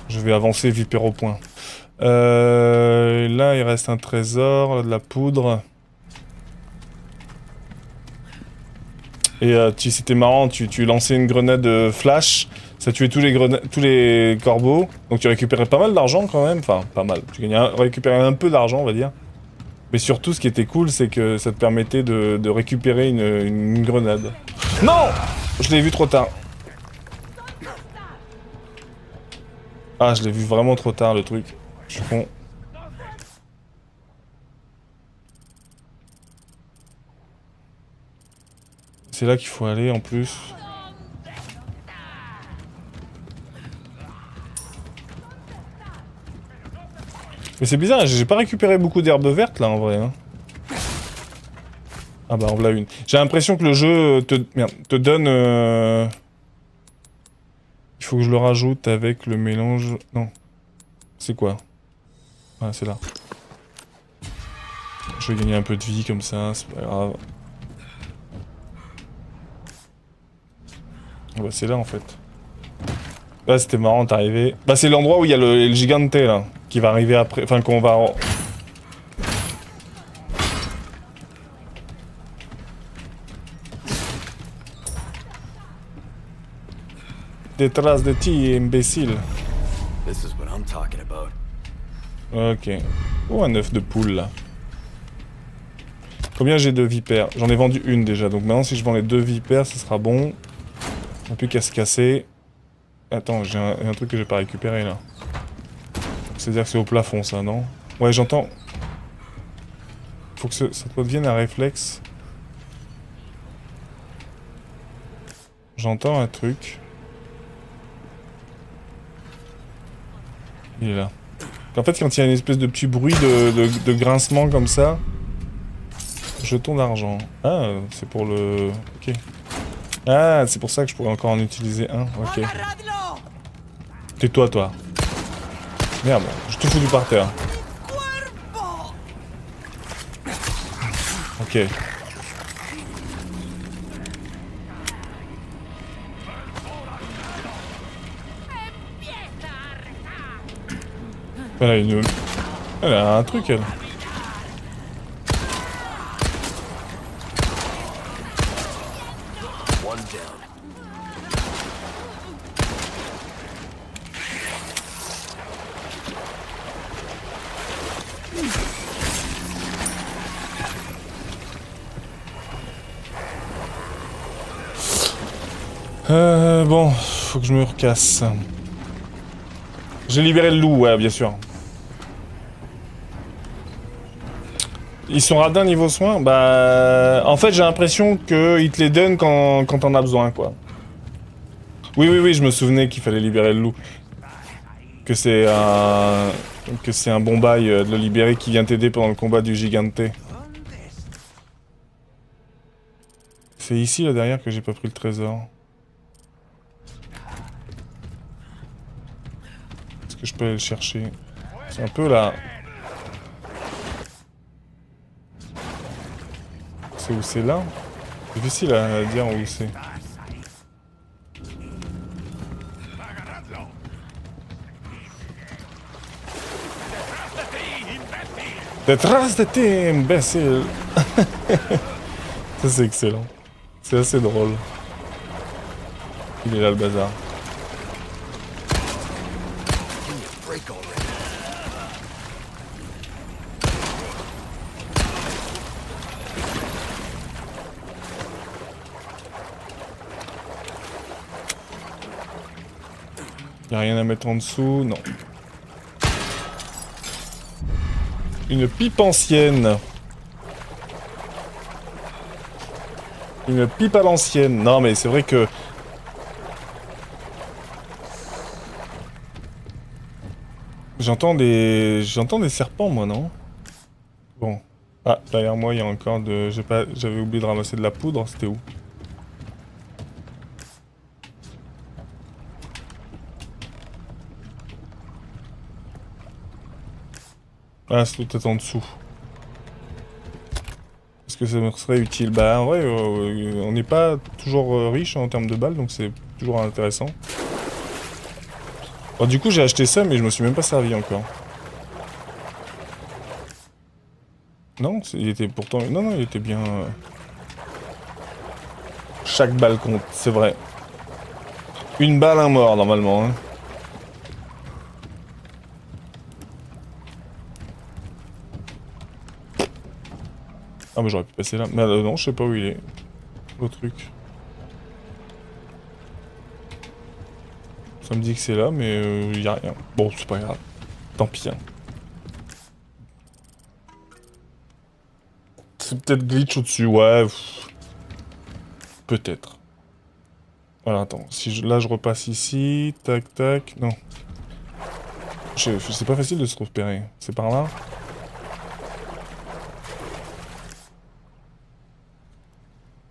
S6: Je vais avancer vipère au point. Là, il reste un trésor, de la poudre. Et c'était marrant, tu lançais une grenade flash, ça tuait tous les corbeaux. Donc tu récupérais pas mal d'argent quand même. Enfin, pas mal. Tu récupérais un peu d'argent, on va dire. Mais surtout, ce qui était cool, c'est que ça te permettait de récupérer une grenade. Non! Je l'ai vu trop tard. Ah, je l'ai vu vraiment trop tard, le truc. Je suis con. C'est là qu'il faut aller, en plus. Mais c'est bizarre, j'ai pas récupéré beaucoup d'herbes vertes, là, en vrai. Hein. Ah bah, en voilà une. J'ai l'impression que le jeu te donne... Il faut que je le rajoute avec le mélange... Non. C'est quoi? Ah, c'est là. Je vais gagner un peu de vie comme ça, c'est pas grave. Bah c'est là en fait. Là c'était marrant d'arriver. Bah c'est l'endroit où il y a le gigante là. Qui va arriver après. Enfin qu'on va... Détrás de ti, imbécile.
S4: This is what I'm talking about.
S6: Ok. Oh, un œuf de poule, là. Combien j'ai de vipères? J'en ai vendu une, déjà. Donc maintenant, si je vends les 2 vipères, ce sera bon. Il n'y a plus qu'à se casser. Attends, j'ai un truc que j'ai pas récupéré, là. C'est-à-dire que c'est au plafond, ça, non? Ouais, j'entends... Faut que ça devienne un réflexe. J'entends un truc. Il est là. En fait, quand il y a une espèce de petit bruit de grincement comme ça... Jeton d'argent. Ah, c'est pour le... Ok. Ah, c'est pour ça que je pourrais encore en utiliser un. Ok. Tais-toi, toi. Merde, je te fous du par terre. Ok. Elle a un truc, elle. Bon, faut que je me recasse. J'ai libéré le loup, ouais, bien sûr. Ils sont radins niveau soins? Bah... En fait, j'ai l'impression qu'ils te les donnent quand t'en as besoin, quoi. Oui, je me souvenais qu'il fallait libérer le loup. Que c'est un bon bail de le libérer qui vient t'aider pendant le combat du gigante. C'est ici, là, derrière, que j'ai pas pris le trésor. Est-ce que je peux aller le chercher? C'est un peu là... C'est où c'est là? C'est difficile à dire où c'est. Détrás de ti, imbécile. Ça c'est excellent. C'est assez drôle. Il est là le bazar.
S4: break already.
S6: Y'a rien à mettre en dessous, non. Une pipe ancienne. Une pipe à l'ancienne. Non mais c'est vrai que... J'entends des serpents moi, non? Bon. Ah, derrière moi il y a encore de... J'avais oublié de ramasser de la poudre, c'était où? Ah, c'est peut-être en dessous. Est-ce que ça me serait utile? Bah en vrai, on n'est pas toujours riche en termes de balles, donc c'est toujours intéressant. Bon, du coup j'ai acheté ça, mais je me suis même pas servi encore. Non, il était pourtant... Non, non, il était bien... Chaque balle compte, c'est vrai. Une balle, un mort, normalement. Hein. Ah mais j'aurais pu passer là. Mais non, je sais pas où il est. Le truc. Ça me dit que c'est là, mais y a rien. Bon, c'est pas grave. Tant pis. Hein. C'est peut-être glitch au-dessus, ouais. Peut-être. Voilà, attends. Si là je repasse ici, tac tac. Non. C'est pas facile de se repérer. C'est par là.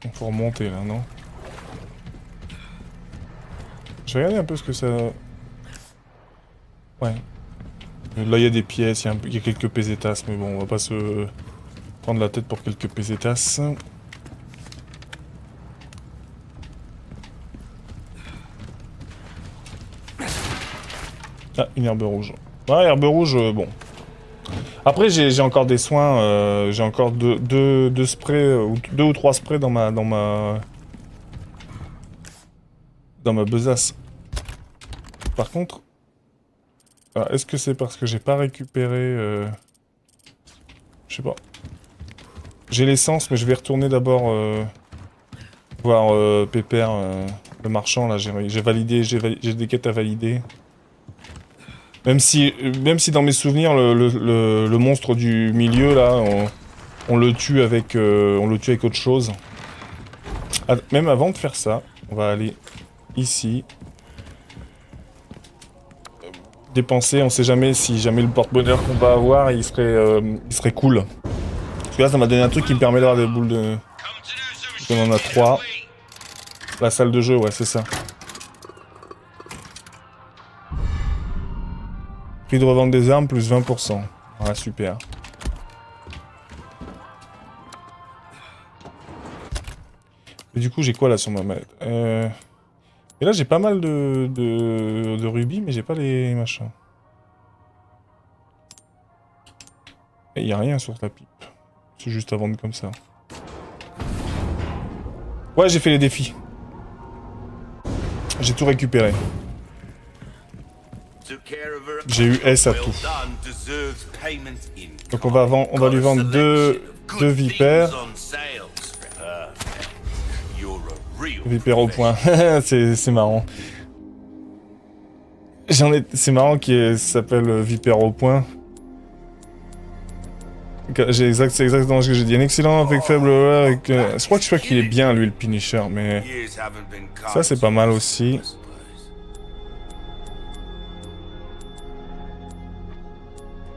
S6: Il faut remonter là, non? Je vais regarder un peu ce que ça... Ouais. Là il y a des pièces, il y a quelques pesetas, mais bon, on va pas se prendre la tête pour quelques pesetas. Ah, une herbe rouge. Ouais, herbe rouge, bon. Après, j'ai encore des soins, j'ai encore deux sprays, ou 2 ou 3 sprays dans ma besace. Par contre, est-ce que c'est parce que j'ai pas récupéré, je sais pas. J'ai l'essence, mais je vais retourner d'abord voir Pépère, le marchand, là, j'ai validé, j'ai des quêtes à valider. Même si dans mes souvenirs, le monstre du milieu, là, on le tue avec autre chose. Ah, même avant de faire ça, on va aller ici. Dépenser, on sait jamais si jamais le porte-bonheur qu'on va avoir, il serait cool. Parce que là, ça m'a donné un truc qui me permet d'avoir des boules de... On en a 3. La salle de jeu, ouais, c'est ça. Prix de revente des armes, plus 20%. Ouais, super. Et du coup, j'ai quoi là sur ma mallette Et là, j'ai pas mal de rubis, mais j'ai pas les machins. Et y a rien sur ta pipe. C'est juste à vendre comme ça. Ouais, j'ai fait les défis. J'ai tout récupéré. J'ai eu S à tout. Donc on va lui vendre deux vipères. Vipère au point. c'est marrant. C'est marrant qu'il s'appelle Vipère au point. C'est exactement ce que j'ai dit. Un excellent avec faible... je crois qu'il est bien lui le Punisher, mais... Ça c'est pas mal aussi.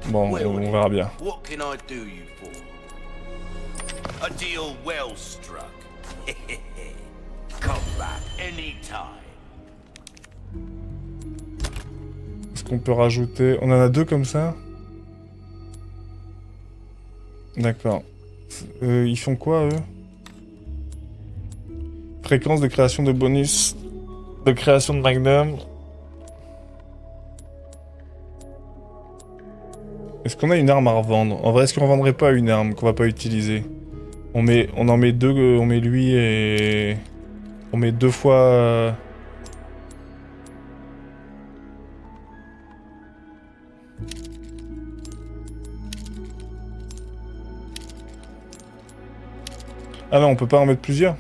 S6: Bon, on verra bien. Est-ce qu'on peut rajouter... On en a 2 comme ça? D'accord. Ils font quoi, eux? Fréquence de création de bonus. De création de magnum. Est-ce qu'on a une arme à revendre? En vrai, est-ce qu'on revendrait pas une arme qu'on va pas utiliser? On en met 2, on met lui et... On met 2 fois... Ah non, on peut pas en mettre plusieurs?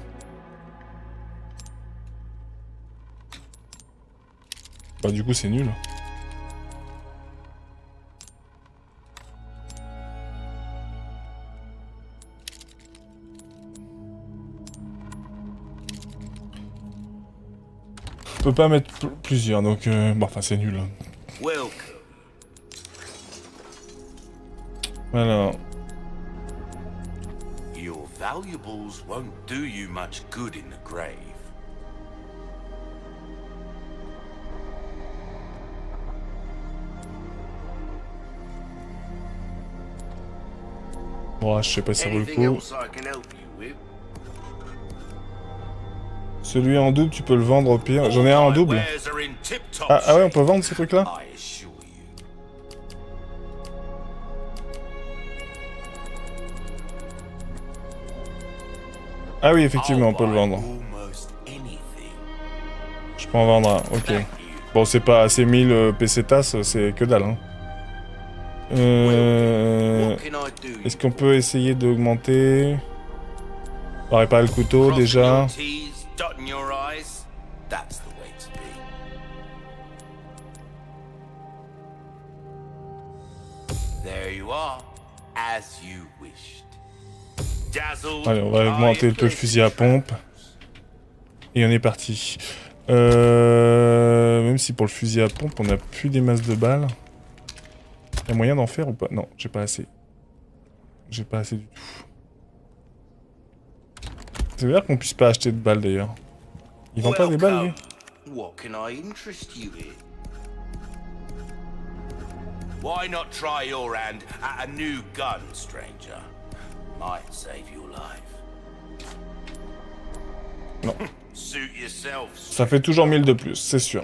S6: Bah du coup c'est nul. On peut pas mettre plusieurs, donc bon, enfin c'est nul.
S5: Welcome.
S6: Alors,
S5: Your valuables won't do you much good in the grave.
S6: bon, je sais pas si ça vaut le
S5: Anything
S6: coup.
S5: else I can help you with?
S6: Celui en double, tu peux le vendre au pire. J'en ai un en
S5: All my
S6: double.
S5: wares are in tip-top
S6: Ah ouais, on
S5: shape,
S6: peut vendre ces trucs-là?
S5: I assure you.
S6: Ah oui, effectivement, on peut le
S5: I'll buy
S6: vendre.
S5: almost anything.
S6: Je peux en vendre un, ok.
S5: Thank you.
S6: Bon, c'est pas assez 1000 pesetas, c'est que dalle. Hein.
S5: What can I do?
S6: Est-ce qu'on peut essayer d'augmenter... On va réparer le couteau
S5: Crossing
S6: déjà.
S5: your T's, dotting your I's, that's the way to be. There you are, as you wished. Dazzled
S6: Allez, on va
S5: by
S6: augmenter un peu le
S5: pleasant
S6: fusil à pompe. Et on est parti. Même si pour le fusil à pompe, on a plus des masses de balles. Y a moyen d'en faire ou pas? Non, j'ai pas assez. J'ai pas assez du tout. C'est bizarre qu'on puisse pas acheter de balles d'ailleurs. Ils vendent pas des balles, lui?
S5: Welcome. What can I interest you in? Why not try your hand at a new gun, stranger? Might save your life.
S6: Non.
S5: Suit yourself.
S6: Ça fait toujours 1000 de plus, c'est sûr.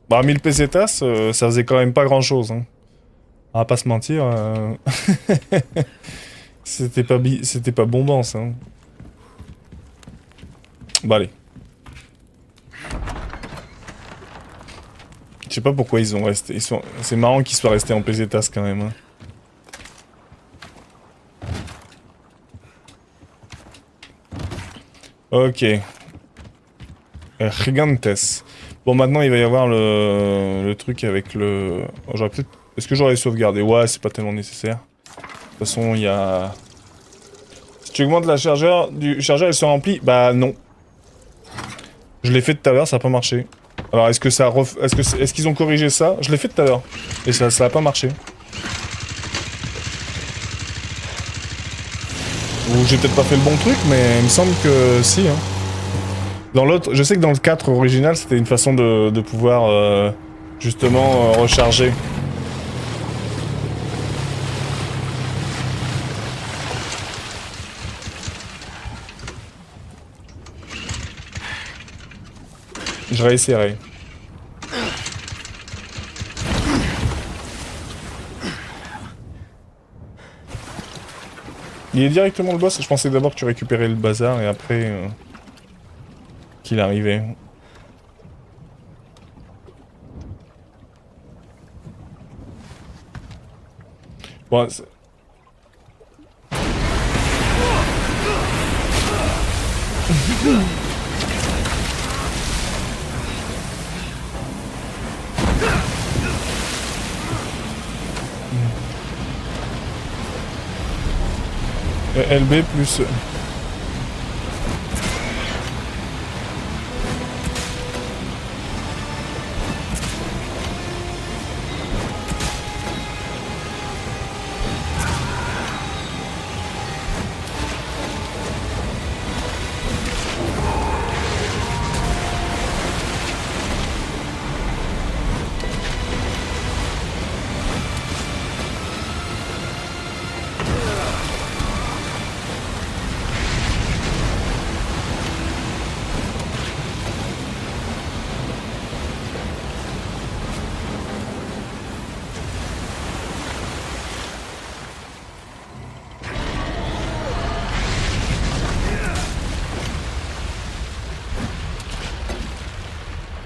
S6: Bah, 1000 pesetas, ça faisait quand même pas grand chose. Hein. On va pas se mentir. C'était pas bombant, ça. Hein. Bah, allez. Je sais pas pourquoi ils ont resté. C'est marrant qu'ils soient restés en pesetas quand même. Hein. Ok. Gigantes. Bon, maintenant, il va y avoir le truc avec le... Oh, j'aurais peut-être... Est-ce que j'aurais sauvegardé? Ouais, c'est pas tellement nécessaire. De toute façon, il y a... Si tu augmentes la chargeur du chargeur, elle se remplit? Bah, non. Je l'ai fait tout à l'heure, ça a pas marché. Alors, est-ce que ça est-ce qu'ils ont corrigé ça? Je l'ai fait tout à l'heure. Et ça a pas marché. Ou j'ai peut-être pas fait le bon truc, mais il me semble que si, hein. Dans l'autre, je sais que dans le 4 original, c'était une façon de pouvoir justement recharger. Je réessayerai. Il est directement le boss? Je pensais d'abord que tu récupérais le bazar et après... qu'il arrivait. Bon, LB plus...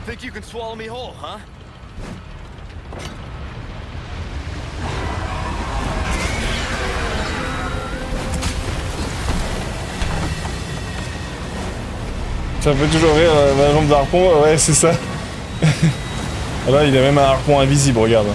S3: Think you can swallow me whole, huh?
S6: Ça fait toujours rire, ma jambe d'harpon, ouais, c'est ça. Là, il a même un harpon invisible, regarde.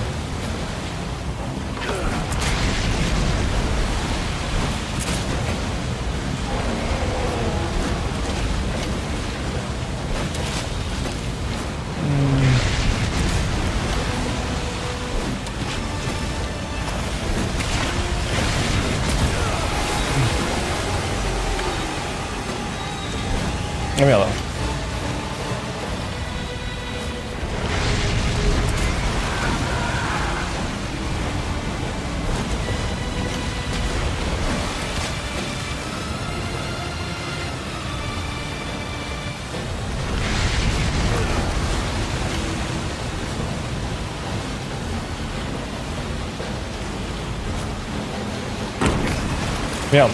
S6: Ah merde. Merde.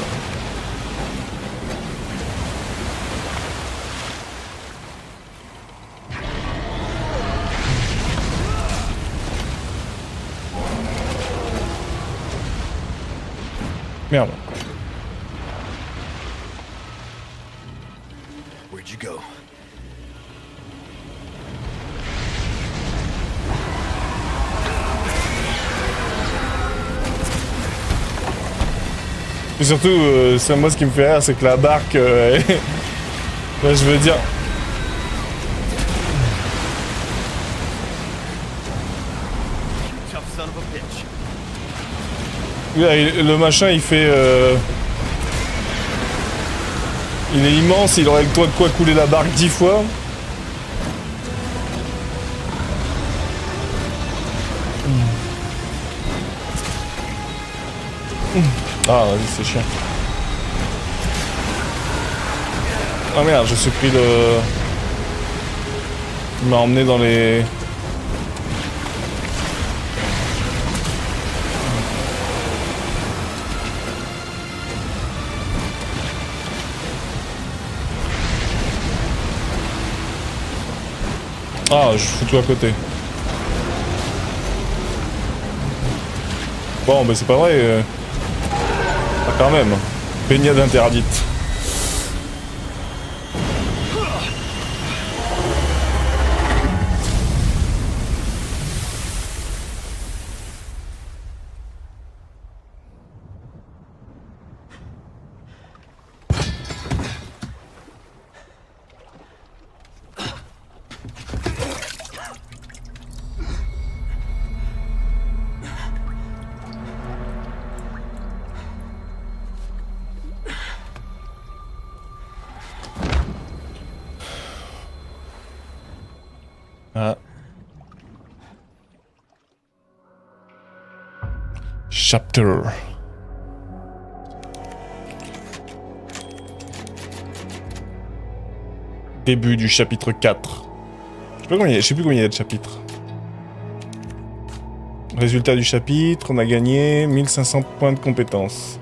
S6: Merde.
S3: Where'd you go?
S6: Et surtout, c'est moi ce qui me fait rire, c'est que la barque... là, je veux dire...
S3: Tough son of a bitch.
S6: Là, le machin, il fait... Il est immense, il aurait le toit de quoi couler la barque 10 fois. Ah, vas-y, c'est chiant. Ah merde, je suis pris le... Il m'a emmené dans les... Ah, je fous tout à côté. Bon, mais c'est pas vrai. Ah, quand même. Baignade interdite. Ah. Chapter. Début du chapitre 4. Je sais plus combien il y a de chapitres. Résultat du chapitre, on a gagné 1500 points de compétences.